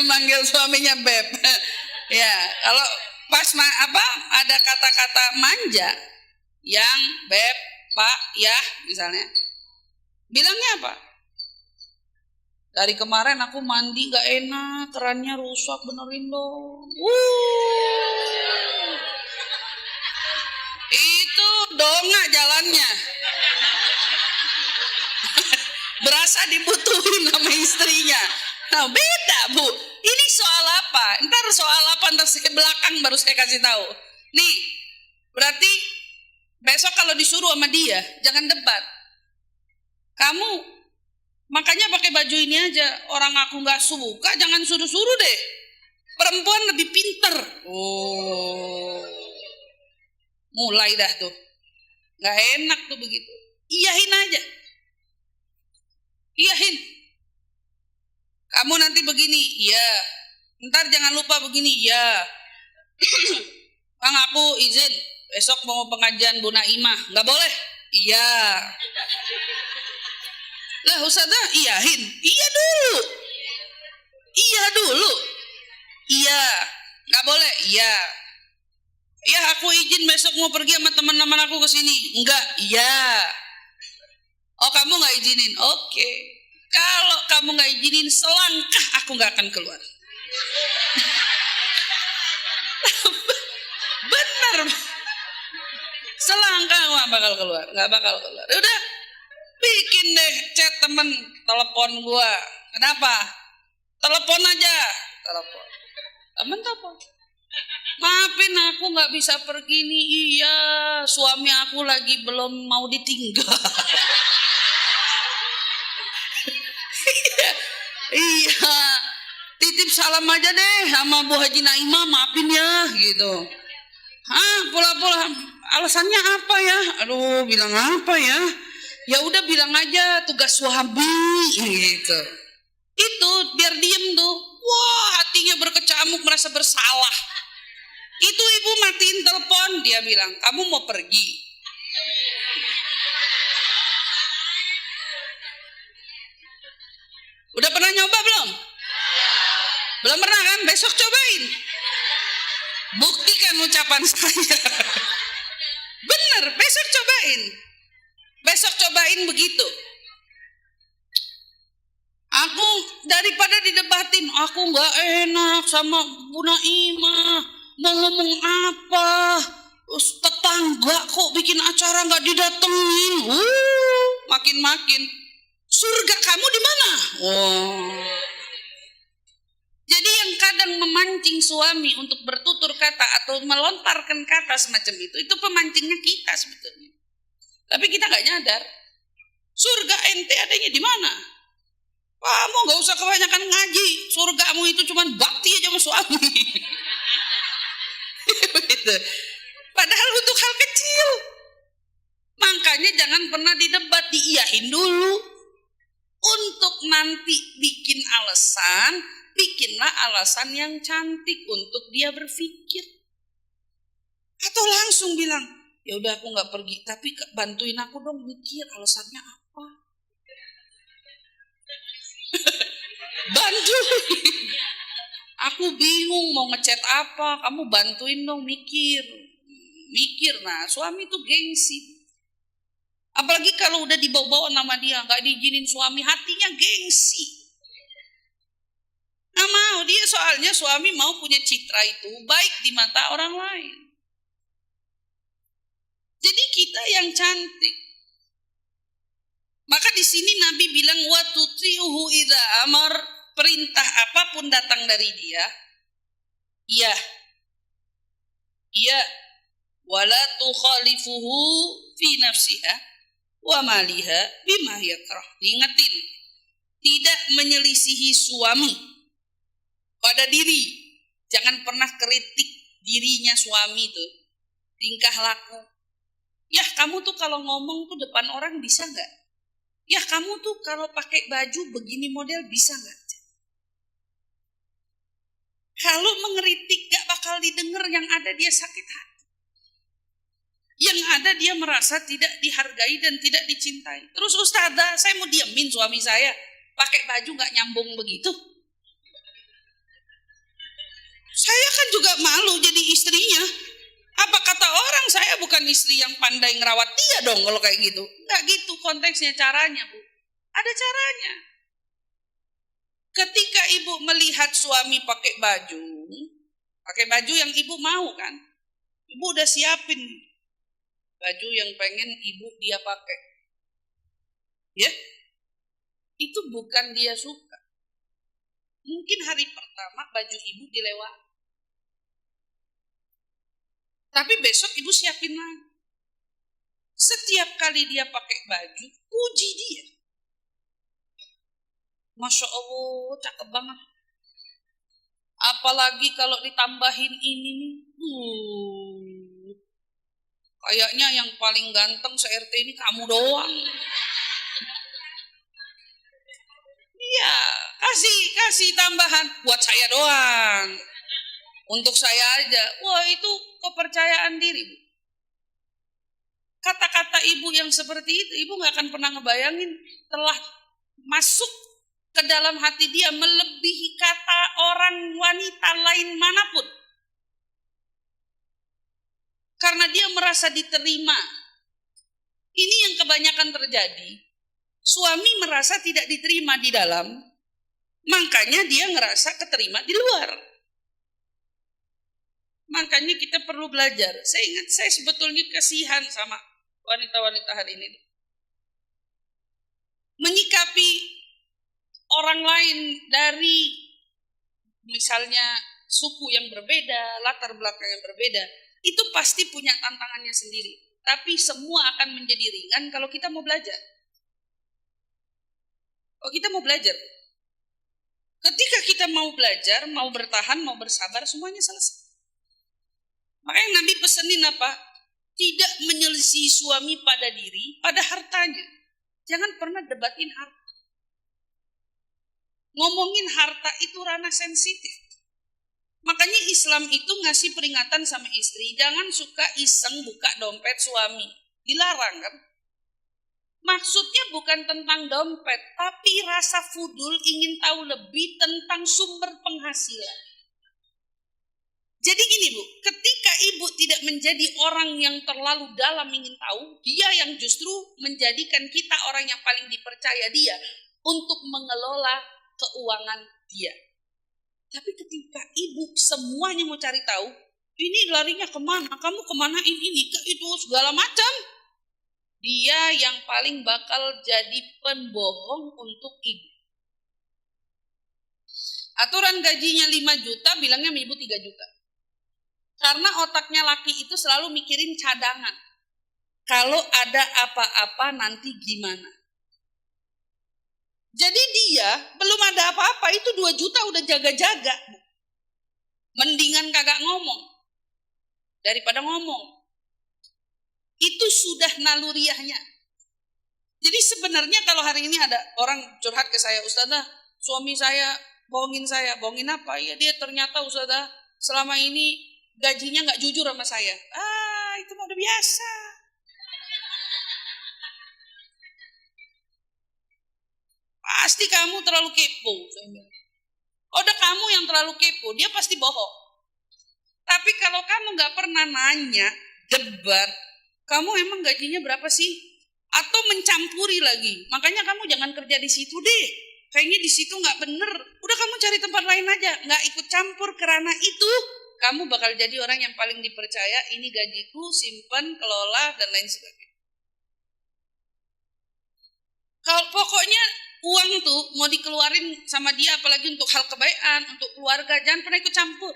Manggil suaminya Beb. Ya, kalau pas ada kata-kata manja, yang, Beb, Pak, ya, misalnya, bilangnya apa? Dari kemarin aku mandi gak enak, kerannya rusak, benerin dong. Itu dongak jalannya. Berasa dibutuhin sama istrinya. Nah, beda, Bu. Ini soal apa? Ntar soal apa, ntar belakang baru saya kasih tahu. Nih, berarti besok kalau disuruh sama dia, jangan debat. Kamu makanya pakai baju ini aja. Orang aku nggak suka, jangan suruh-suruh deh. Perempuan lebih pinter. Mulai dah tuh. Nggak enak tuh begitu. Iyahin aja. Iyahin. Kamu nanti begini, iya. Ntar jangan lupa begini, iya. Bang, aku izin besok mau pengajian Bu Naimah. Nggak boleh? Iya. Lah Ustazah, iyahin. Iya dulu. Iya dulu. Iya. Nggak boleh? Iya. Ya, aku izin besok mau pergi sama teman-teman aku ke sini. Enggak? Iya. Oh, kamu nggak izinin? Oke. Kalau kamu nggak izinin, selangkah aku nggak akan keluar. Bener. Selangkah nggak bakal keluar. Udah, bikin deh chat temen, telepon gua. Kenapa? Telepon aja. Telepon. Temen telepon. Maafin aku nggak bisa pergi nih. Iya, suami aku lagi belum mau ditinggal. Iya, titip salam aja deh sama Bu Haji Naimah, maafin ya gitu. Pula-pula alasannya apa ya? Aduh, bilang apa ya? Ya udah bilang aja tugas suami gitu. Itu biar diem tuh. Wah, hatinya berkecamuk, merasa bersalah. Itu ibu matiin telepon, dia bilang, kamu mau pergi? Udah pernah nyoba belum? Belum pernah kan? Besok cobain. Buktikan ucapan saya. Bener, besok cobain. Besok cobain begitu. Aku daripada didebatin, aku gak enak sama Bu Naimah. Mau ngomong apa? Tetangga kok bikin acara gak didatengin. Makin-makin. Surga kamu di mana? Jadi yang kadang memancing suami untuk bertutur kata atau melontarkan kata semacam itu pemancingnya kita sebetulnya. Tapi kita nggak nyadar. Surga ente adanya di mana? Kamu nggak usah kebanyakan ngaji. Surgamu itu cuma bakti aja sama suami. Padahal untuk hal kecil. Makanya jangan pernah didebat, diiyahin dulu. Untuk nanti bikin alasan, bikinlah alasan yang cantik untuk dia berpikir. Atau langsung bilang, ya udah aku nggak pergi, tapi bantuin aku dong mikir alasannya apa. Bantuin. Aku bingung mau ngechat apa, kamu bantuin dong mikir. Nah suami tuh gengsi. Apalagi kalau udah dibawa-bawa nama dia, nggak diizinin suami, hatinya gengsi. Nggak mau, dia soalnya suami mau punya citra itu baik di mata orang lain. Jadi kita yang cantik. Maka di sini Nabi bilang wa tuti'uhu idza amar, perintah apapun datang dari dia, iya. Iya, wala tukhalifuhu fi nafsiha wa maliha bima yakrah. Diingetin, tidak menyelisihi suami pada diri. Jangan pernah kritik dirinya suami tuh, tingkah laku. Ya kamu tuh kalau ngomong tuh depan orang bisa nggak? Ya kamu tuh kalau pakai baju begini model bisa nggak? Kalau mengeritik gak bakal didengar, yang ada dia sakit hati. Yang ada dia merasa tidak dihargai dan tidak dicintai. Terus ustazah, saya mau diamin suami saya pakai baju gak nyambung begitu. Saya kan juga malu jadi istrinya. Apa kata orang saya bukan istri yang pandai ngerawat dia dong kalau kayak gitu. Gak gitu konteksnya, caranya Bu. Ada caranya. Ketika ibu melihat suami pakai baju yang ibu mau kan, ibu udah siapin baju yang pengen ibu dia pakai, ya, itu bukan dia suka. Mungkin hari pertama baju ibu dilewat, tapi besok ibu siapin lagi. Setiap kali dia pakai baju, puji dia. Masya Allah, cakep banget. Apalagi kalau ditambahin ini nih. Kayaknya yang paling ganteng se-RT ini kamu doang. Iya, kasih tambahan buat saya doang. Untuk saya aja. Wah, itu kepercayaan diri, Bu. Kata-kata ibu yang seperti itu, ibu gak akan pernah ngebayangin telah masuk ke dalam hati dia melebihi kata orang wanita lain manapun. Karena dia merasa diterima. Ini yang kebanyakan terjadi. Suami merasa tidak diterima di dalam, makanya dia ngerasa keterima di luar. Makanya kita perlu belajar. Saya sebetulnya kasihan sama wanita-wanita hari ini. Menyikapi orang lain dari misalnya suku yang berbeda, latar belakang yang berbeda, itu pasti punya tantangannya sendiri. Tapi semua akan menjadi ringan kalau kita mau belajar. Kalau kita mau belajar. Ketika kita mau belajar, mau bertahan, mau bersabar, semuanya selesai. Makanya Nabi pesenin apa? Tidak menyelisih suami pada diri, pada hartanya. Jangan pernah debatin harta. Ngomongin harta itu ranah sensitif. Makanya Islam itu ngasih peringatan sama istri, jangan suka iseng buka dompet suami. Dilarang kan? Maksudnya bukan tentang dompet, tapi rasa fudul ingin tahu lebih tentang sumber penghasilan. Jadi gini Bu, ketika ibu tidak menjadi orang yang terlalu dalam ingin tahu, dia yang justru menjadikan kita orang yang paling dipercaya dia untuk mengelola keuangan dia. Tapi ketika ibu semuanya mau cari tahu, ini larinya kemana, kamu kemana ini, ke itu, segala macam. Dia yang paling bakal jadi pembohong untuk ibu. Aturan gajinya 5 juta, bilangnya ibu 3 juta. Karena otaknya laki itu selalu mikirin cadangan. Kalau ada apa-apa nanti gimana. Jadi dia belum ada apa-apa, itu 2 juta udah jaga-jaga. Mendingan kagak ngomong daripada ngomong. Itu sudah naluriahnya. Jadi sebenarnya kalau hari ini ada orang curhat ke saya, Ustazah, suami saya bohongin apa? Ya dia ternyata Ustazah selama ini gajinya gak jujur sama saya. Itu udah biasa. Pasti kamu terlalu kepo. Udah kamu yang terlalu kepo, dia pasti bohong. Tapi kalau kamu gak pernah nanya, debat, kamu emang gajinya berapa sih? Atau mencampuri lagi. Makanya kamu jangan kerja di situ deh. Kayaknya di situ nggak bener. Udah kamu cari tempat lain aja. Nggak ikut campur kerana itu. Kamu bakal jadi orang yang paling dipercaya. Ini gajiku, simpan, kelola, dan lain sebagainya. Kalau pokoknya uang tuh mau dikeluarin sama dia, apalagi untuk hal kebaikan, untuk keluarga, jangan pernah ikut campur.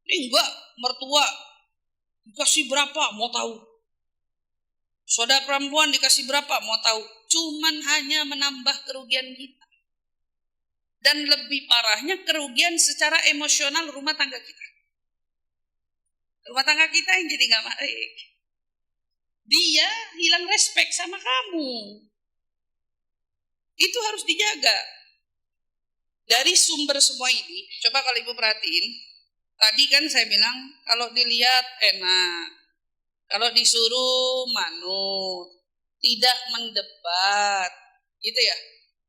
Ini enggak, mertua dikasih berapa mau tahu, saudara perempuan dikasih berapa mau tahu, cuman hanya menambah kerugian kita. Dan lebih parahnya kerugian secara emosional rumah tangga kita. Rumah tangga kita yang jadi gak baik. Dia hilang respect sama kamu. Itu harus dijaga. Dari sumber semua ini, coba kalau ibu perhatiin, tadi kan saya bilang kalau dilihat enak, kalau disuruh manut, tidak mendebat, gitu ya.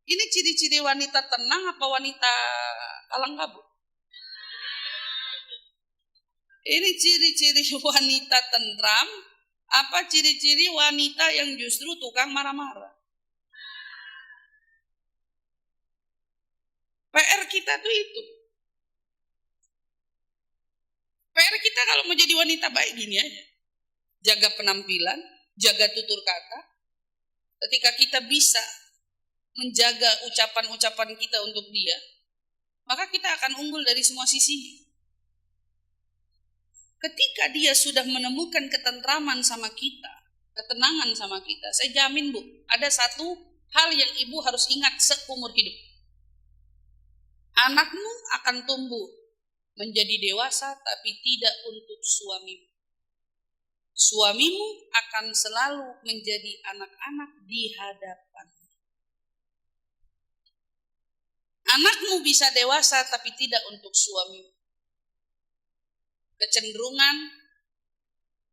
Ini ciri-ciri wanita tenang apa wanita kalang kabut? Ini ciri-ciri wanita tentram apa ciri-ciri wanita yang justru tukang marah-marah? PR kita tuh itu. PR kita kalau mau jadi wanita baik gini aja. Jaga penampilan, jaga tutur kata. Ketika kita bisa menjaga ucapan-ucapan kita untuk dia, maka kita akan unggul dari semua sisi. Ketika dia sudah menemukan ketentraman sama kita, ketenangan sama kita, saya jamin Bu, ada satu hal yang ibu harus ingat seumur hidup. Anakmu akan tumbuh menjadi dewasa tapi tidak untuk suamimu. Suamimu akan selalu menjadi anak-anak di hadapan. Anakmu bisa dewasa tapi tidak untuk suamimu. Kecenderungan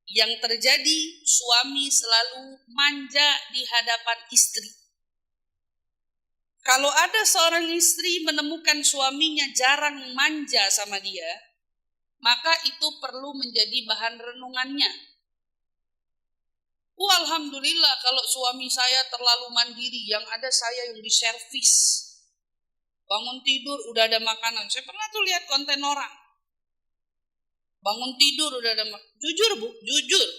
yang terjadi, suami selalu manja di hadapan istri. Kalau ada seorang istri menemukan suaminya jarang manja sama dia, maka itu perlu menjadi bahan renungannya. Alhamdulillah kalau suami saya terlalu mandiri, yang ada saya yang diservis. Bangun tidur udah ada makanan. Saya pernah tuh lihat konten orang. Bangun tidur udah ada makanan. Jujur Bu, jujur.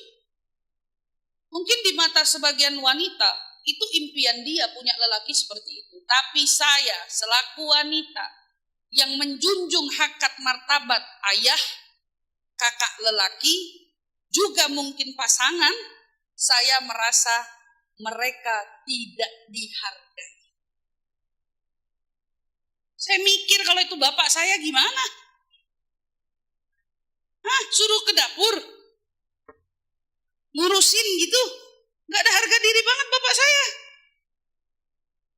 Mungkin di mata sebagian wanita, itu impian dia punya lelaki seperti itu. Tapi saya selaku wanita yang menjunjung hakikat martabat ayah, kakak lelaki, juga mungkin pasangan, saya merasa mereka tidak dihargai. Saya mikir kalau itu bapak saya gimana? Suruh ke dapur, ngurusin gitu, gak ada harga diri banget bapak saya.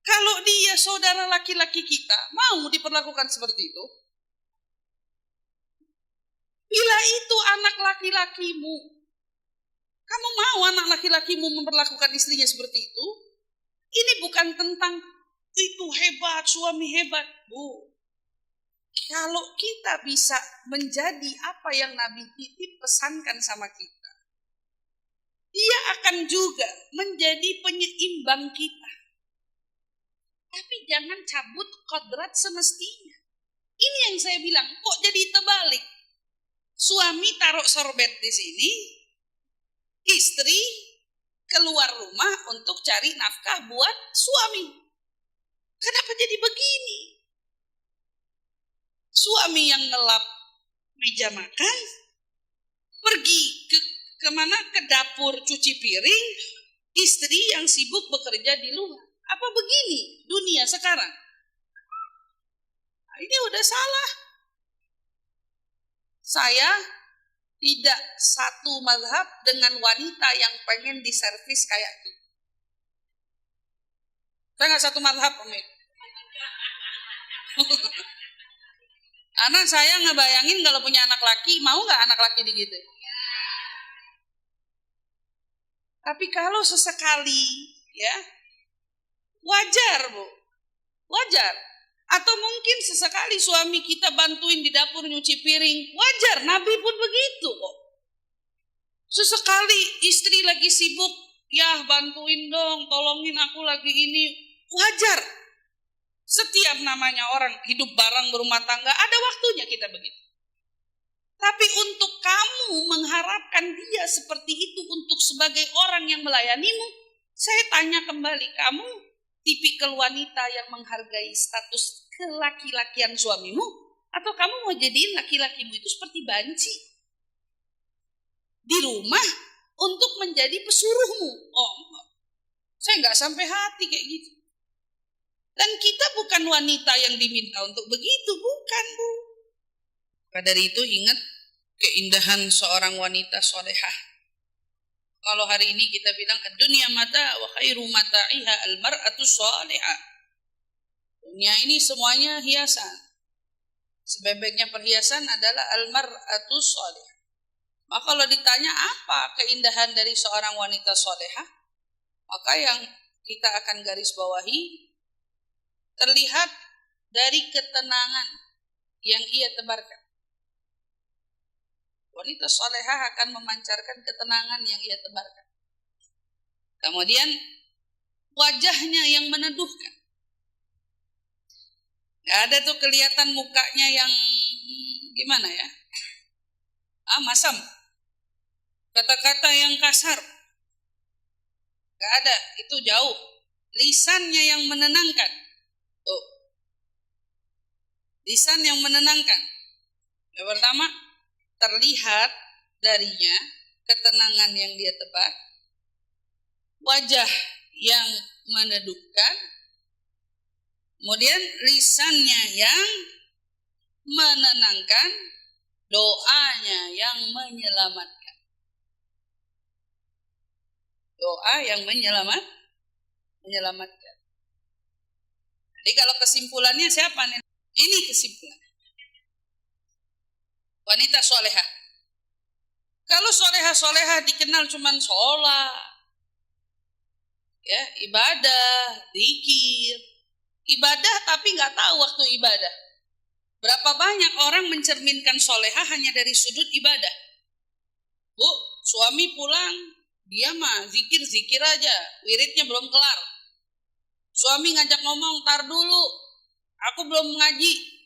Kalau dia saudara laki-laki kita, mau diperlakukan seperti itu? Bila itu anak laki-lakimu, kamu mau anak laki-lakimu memperlakukan istrinya seperti itu? Ini bukan tentang itu hebat, suami hebat. Bu, kalau kita bisa menjadi apa yang Nabi titip pesankan sama kita, dia akan juga menjadi penyeimbang kita. Tapi jangan cabut kodrat semestinya. Ini yang saya bilang, kok jadi terbalik? Suami taruh sorbet di sini, istri keluar rumah untuk cari nafkah buat suami. Kenapa jadi begini? Suami yang ngelap meja makan, pergi kemana? Ke dapur cuci piring, istri yang sibuk bekerja di luar. Apa begini dunia sekarang? Ini udah salah. Saya tidak satu mazhab dengan wanita yang pengen diservis kayak gitu. Saya nggak satu mazhab, Umi. Anak saya ngebayangin kalau punya anak laki, mau nggak anak laki begitu? Tapi kalau sesekali, ya wajar Bu, wajar. Atau mungkin sesekali suami kita bantuin di dapur nyuci piring, wajar. Nabi pun begitu kok. Sesekali istri lagi sibuk, ya bantuin dong, tolongin aku lagi ini, wajar. Setiap namanya orang hidup bareng berumah tangga, ada waktunya kita begitu. Tapi untuk kamu mengharapkan dia seperti itu untuk sebagai orang yang melayanimu, Saya tanya kembali, kamu tipikal wanita yang menghargai status kelaki-lakian suamimu? Atau kamu mau jadiin laki-lakimu itu seperti banci di rumah untuk menjadi pesuruhmu? Oh, saya nggak sampai hati kayak gitu. Dan kita bukan wanita yang diminta untuk begitu, bukan, Bu. Maka dari itu ingat keindahan seorang wanita solehah. Kalau hari ini kita bilang dunia mata wa khairu mata'iha al-mar'atu solehah. Dunia ini semuanya hiasan. Sebaik-baiknya perhiasan adalah al-mar'atu solehah. Maka kalau ditanya apa keindahan dari seorang wanita solehah, maka yang kita akan garis bawahi terlihat dari ketenangan yang ia tebarkan. Wanita solehah akan memancarkan ketenangan yang ia tebarkan. Kemudian wajahnya yang meneduhkan. Gak ada tuh kelihatan mukanya yang gimana ya? Masam. Kata-kata yang kasar. Gak ada, itu jauh. Lisannya yang menenangkan. Tuh. Lisan yang menenangkan. Yang pertama, terlihat darinya ketenangan yang dia tebar, wajah yang meneduhkan, kemudian lisannya yang menenangkan, doanya yang menyelamatkan. Doa yang menyelamatkan. Jadi kalau kesimpulannya siapa nih? Ini kesimpulan. Wanita solehah. Kalau solehah dikenal cuman sholat, ya, ibadah, zikir, ibadah tapi nggak tahu waktu ibadah. Berapa banyak orang mencerminkan solehah hanya dari sudut ibadah. Bu, suami pulang, dia mah zikir aja, wiridnya belum kelar. Suami ngajak ngomong, tar dulu, aku belum ngaji.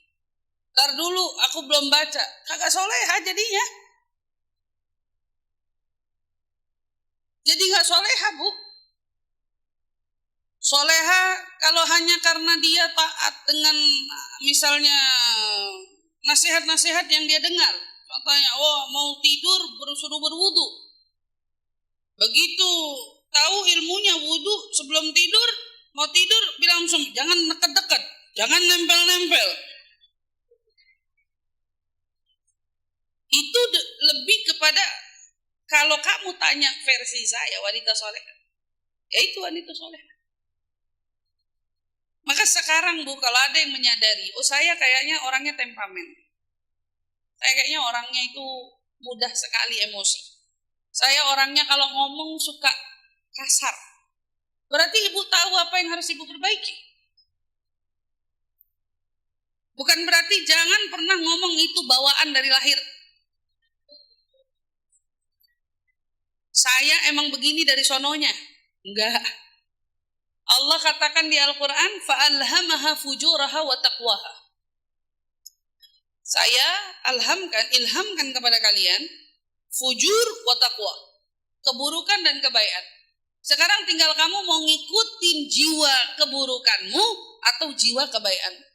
Ntar dulu, aku belum baca. Kagak solehah jadinya. Jadi gak solehah, Bu. Solehah kalau hanya karena dia taat dengan misalnya nasihat-nasihat yang dia dengar. Contohnya, mau tidur suruh berwudu. Begitu tahu ilmunya wudu sebelum tidur, mau tidur bilang langsung jangan deket-deket, jangan nempel-nempel. Itu lebih kepada, kalau kamu tanya versi saya wanita soleh, ya itu wanita soleh. Maka sekarang Bu, kalau ada yang menyadari, saya kayaknya orangnya temperamen, saya kayaknya orangnya itu mudah sekali emosi, saya orangnya kalau ngomong suka kasar, berarti Ibu tahu apa yang harus Ibu perbaiki. Bukan berarti jangan pernah ngomong itu bawaan dari lahir. Saya emang begini dari sononya. Enggak. Allah katakan di Al-Quran, fa'alhamaha fujuraha wa taqwaha. Saya ilhamkan kepada kalian fujur wa taqwa, keburukan dan kebaikan. Sekarang tinggal kamu mau ngikutin jiwa keburukanmu atau jiwa kebaikan.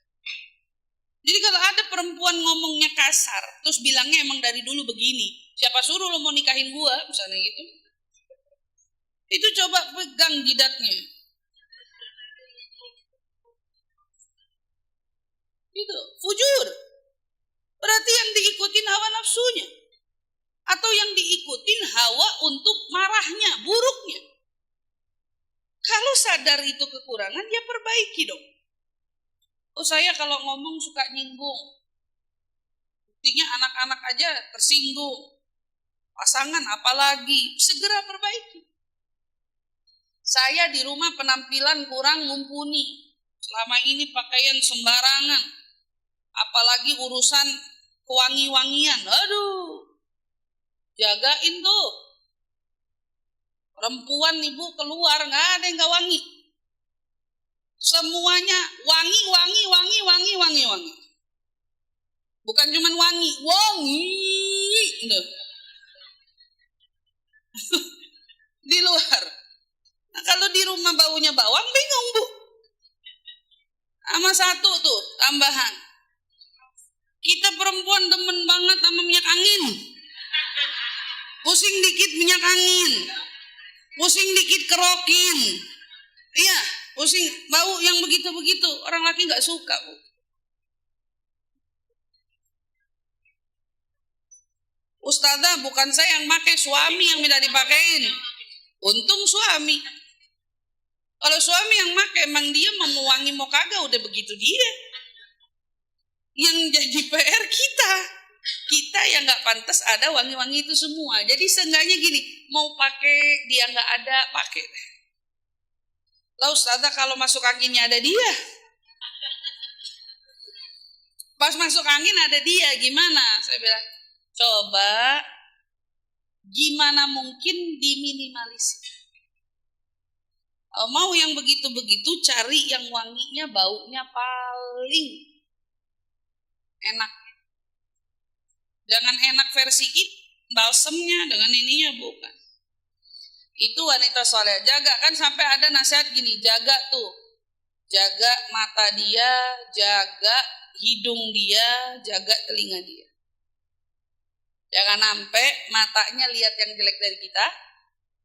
Jadi kalau ada perempuan ngomongnya kasar, terus bilangnya emang dari dulu begini, siapa suruh lo mau nikahin gua, misalnya gitu. Itu coba pegang jidatnya. Itu fujur. Berarti yang diikutin hawa nafsunya. Atau yang diikutin hawa untuk marahnya, buruknya. Kalau sadar itu kekurangan, ya perbaiki dong. Saya kalau ngomong suka nyinggung. Buktinya anak-anak aja tersinggung. Pasangan apalagi, segera perbaiki. Saya di rumah penampilan kurang mumpuni. Selama ini pakaian sembarangan. Apalagi urusan kewangi-wangian. Aduh. Jagain tuh. Perempuan Ibu keluar nggak ada yang nggak wangi. Semuanya wangi. Bukan cuma wangi. Di luar. Nah, kalau di rumah baunya bawang, bingung Bu. Sama satu tuh tambahan. Kita perempuan demen banget sama minyak angin. Pusing dikit minyak angin. Pusing dikit kerokin. Iya, pusing bau yang begitu-begitu. Orang laki gak suka Bu. Ustazah, bukan saya yang pakai, suami yang minta dipakein. Untung suami. Kalau suami yang pakai, emang dia mau wangi mau kagak, udah begitu dia. Yang jadi PR kita. Kita yang gak pantas ada wangi-wangi itu semua. Jadi seenggaknya gini, mau pakai dia gak ada, pakai. Lalu Ustazah, kalau masuk anginnya ada dia. Pas masuk angin ada dia, gimana? Saya bilang, coba gimana mungkin diminimalisir. Mau yang begitu-begitu, cari yang wanginya, baunya paling enak. Jangan enak versi balsemnya dengan ininya, bukan. Itu wanita soleh. Jaga, kan sampai ada nasihat gini, jaga tuh. Jaga mata dia, jaga hidung dia, jaga telinga dia. Jangan sampai matanya lihat yang jelek dari kita.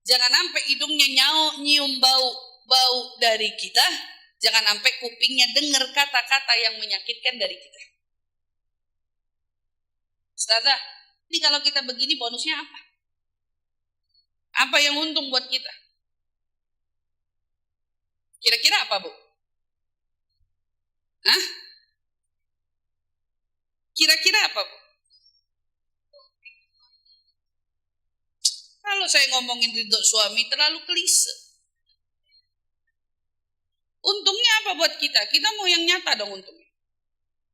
Jangan sampai hidungnya nyium bau dari kita. Jangan sampai kupingnya dengar kata-kata yang menyakitkan dari kita. Ustazah, ini kalau kita begini bonusnya apa? Apa yang untung buat kita? Kira-kira apa, Bu? Hah? Kira-kira apa, Bu? Kalau saya ngomongin ridho suami terlalu klise. Untungnya apa buat kita? Kita mau yang nyata dong untungnya.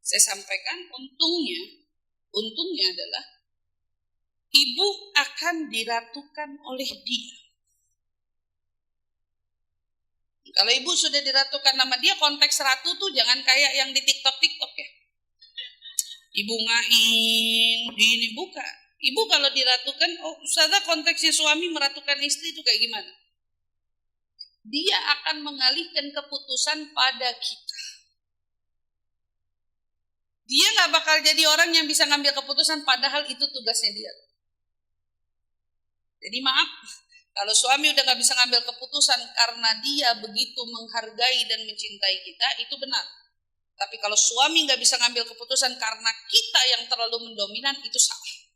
Saya sampaikan untungnya adalah ibu akan diratukan oleh dia. Kalau ibu sudah diratukan nama dia, konteks ratu tuh jangan kayak yang di TikTok ya. Ibu ngain, ini bukan. Ibu kalau diratukan, Ustazah konteksnya suami meratukan istri itu kayak gimana? Dia akan mengalihkan keputusan pada kita. Dia gak bakal jadi orang yang bisa ngambil keputusan padahal itu tugasnya dia. Jadi maaf, kalau suami udah gak bisa ngambil keputusan karena dia begitu menghargai dan mencintai kita, itu benar. Tapi kalau suami gak bisa ngambil keputusan karena kita yang terlalu mendominan, itu salah.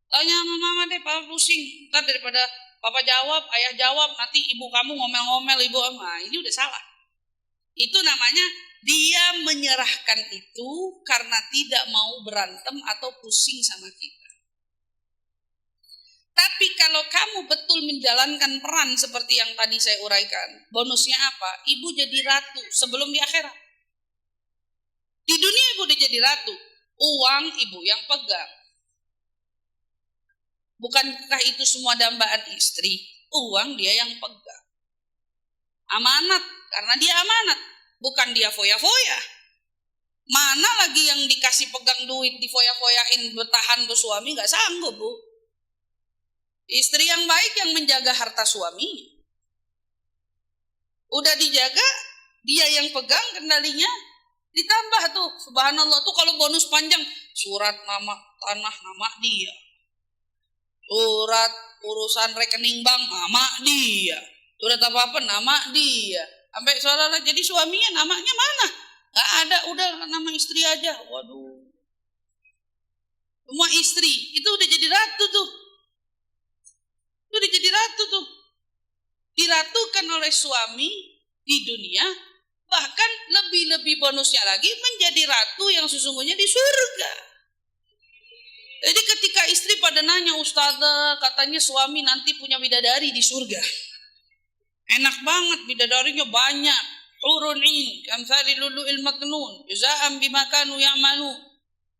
Tanya sama mama deh, papa pusing. Ntar daripada papa jawab, ayah jawab, nanti ibu kamu ngomel-ngomel, ibu ini udah salah. Itu namanya dia menyerahkan itu karena tidak mau berantem atau pusing sama kita. Tapi kalau kamu betul menjalankan peran seperti yang tadi saya uraikan, bonusnya apa? Ibu jadi ratu sebelum di akhirat. Di dunia ibu udah jadi ratu, uang ibu yang pegang. Bukankah itu semua dambaan istri? Uang dia yang pegang. Amanat, karena dia amanat. Bukan dia foya-foya. Mana lagi yang dikasih pegang duit, difoya-foyain, bertahan tuh suami, gak sanggup Bu. Istri yang baik yang menjaga harta suami. Udah dijaga, dia yang pegang kendalinya. Ditambah tuh, subhanallah tuh kalau bonus panjang, surat nama tanah nama dia. Surat urusan rekening bank nama dia. Surat apa-apa nama dia. Sampai saudara jadi suaminya namanya mana? Gak ada, udah nama istri aja. Waduh. Semua istri, itu udah jadi ratu tuh. Itu udah jadi ratu tuh. Diratukan oleh suami di dunia. Bahkan lebih-lebih bonusnya lagi menjadi ratu yang sesungguhnya di surga. Jadi ketika istri pada nanya, Ustazah katanya suami nanti punya bidadari di surga. Enak banget, bidadarinya banyak. Hurun in, kamthali lulu'il maknun, jaza'an bima kanu ya'malu.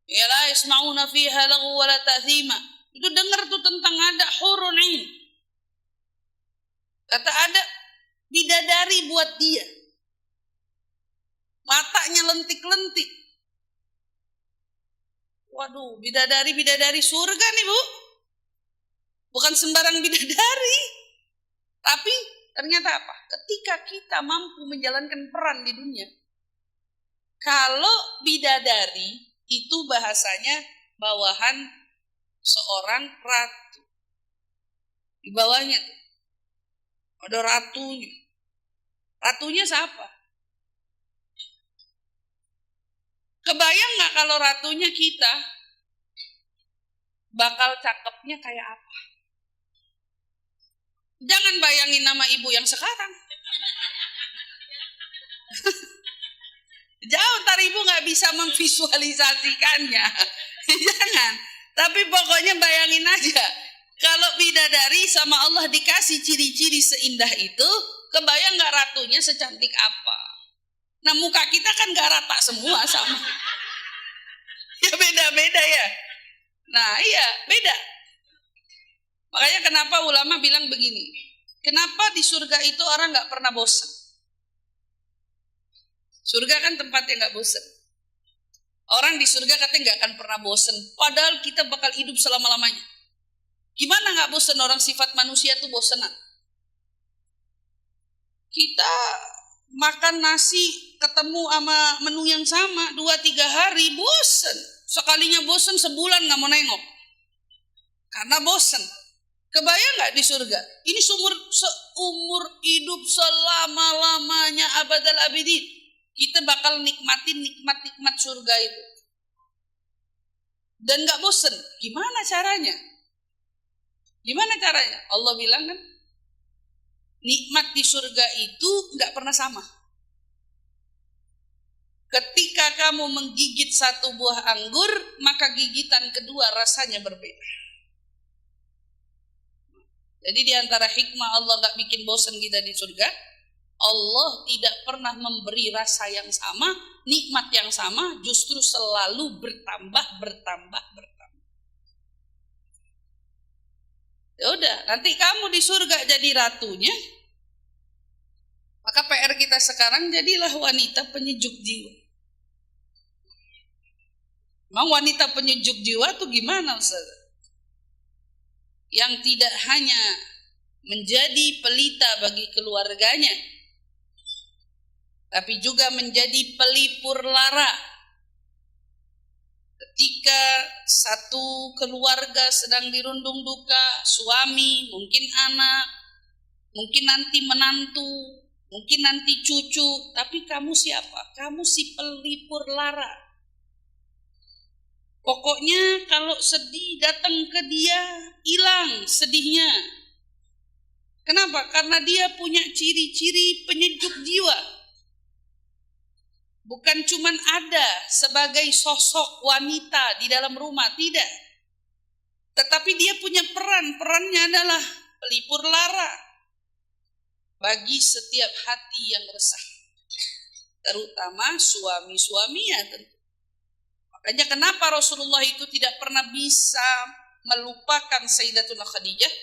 Ya la yasma'una fiha lagu wa la ta'thima. Itu dengar tuh tentang ada hurun in. Kata ada bidadari buat dia. Matanya lentik-lentik. Waduh, bidadari surga nih Bu. Bukan sembarang bidadari. Tapi ternyata apa? Ketika kita mampu menjalankan peran di dunia, kalau bidadari itu bahasanya bawahan seorang ratu. Di bawahnya ada ratunya. Ratunya siapa? Kebayang gak kalau ratunya kita? Bakal cakepnya kayak apa? Jangan bayangin nama ibu yang sekarang. Jauh, ntar ibu gak bisa memvisualisasikannya. Jangan. Tapi pokoknya bayangin aja. Kalau bidadari sama Allah dikasih ciri-ciri seindah itu, kebayang gak ratunya secantik apa? Nah muka kita kan gak rata semua sama. Ya beda-beda ya. Nah iya beda. Makanya kenapa ulama bilang begini. Kenapa di surga itu orang gak pernah bosan? Surga kan tempat yang gak bosan. Orang di surga katanya gak akan pernah bosan. Padahal kita bakal hidup selama-lamanya. Gimana gak bosan? Orang sifat manusia tuh bosanan. Kita makan nasi ketemu sama menu yang sama 2-3 hari bosan. Sekalinya bosan sebulan gak mau nengok. Karena bosan. Kebayang gak di surga? Ini seumur hidup selama-lamanya abadal abidin. Kita bakal nikmatin nikmat-nikmat surga itu. Dan gak bosan. Gimana caranya? Gimana caranya? Allah bilang kan, nikmat di surga itu gak pernah sama. Ketika kamu menggigit satu buah anggur, maka gigitan kedua rasanya berbeda. Jadi di antara hikmah Allah gak bikin bosan kita di surga, Allah tidak pernah memberi rasa yang sama, nikmat yang sama, justru selalu bertambah. Ya udah, nanti kamu di surga jadi ratunya. Maka PR kita sekarang jadilah wanita penyejuk jiwa. Mau wanita penyejuk jiwa tuh gimana Ustaz? Yang tidak hanya menjadi pelita bagi keluarganya, tapi juga menjadi pelipur lara. Ketika satu keluarga sedang dirundung duka, suami, mungkin anak, mungkin nanti menantu, mungkin nanti cucu, tapi kamu siapa? Kamu si pelipur lara. Pokoknya kalau sedih datang ke dia, hilang sedihnya. Kenapa? Karena dia punya ciri-ciri penyejuk jiwa. Bukan cuman ada sebagai sosok wanita di dalam rumah, tidak. Tetapi dia punya perannya adalah pelipur lara bagi setiap hati yang resah. Terutama suami-suaminya tentu. Makanya kenapa Rasulullah itu tidak pernah bisa melupakan Sayyidatuna Khadijah?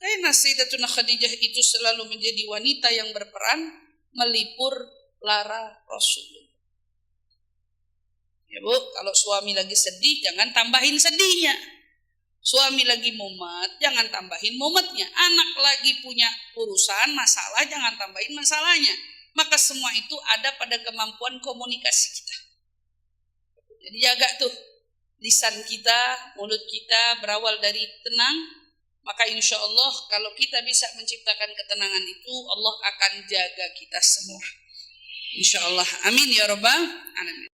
Karena Sayyidatuna Khadijah itu selalu menjadi wanita yang berperan melipur lara Rasulullah. Ya Bu, kalau suami lagi sedih jangan tambahin sedihnya. Suami lagi mumet, jangan tambahin mumetnya. Anak lagi punya urusan, masalah, jangan tambahin masalahnya. Maka semua itu ada pada kemampuan komunikasi kita. Jadi jaga tuh lisan kita, mulut kita berawal dari tenang. Maka insya Allah kalau kita bisa menciptakan ketenangan itu, Allah akan jaga kita semua. Insya Allah. Amin ya Rabbal alamin.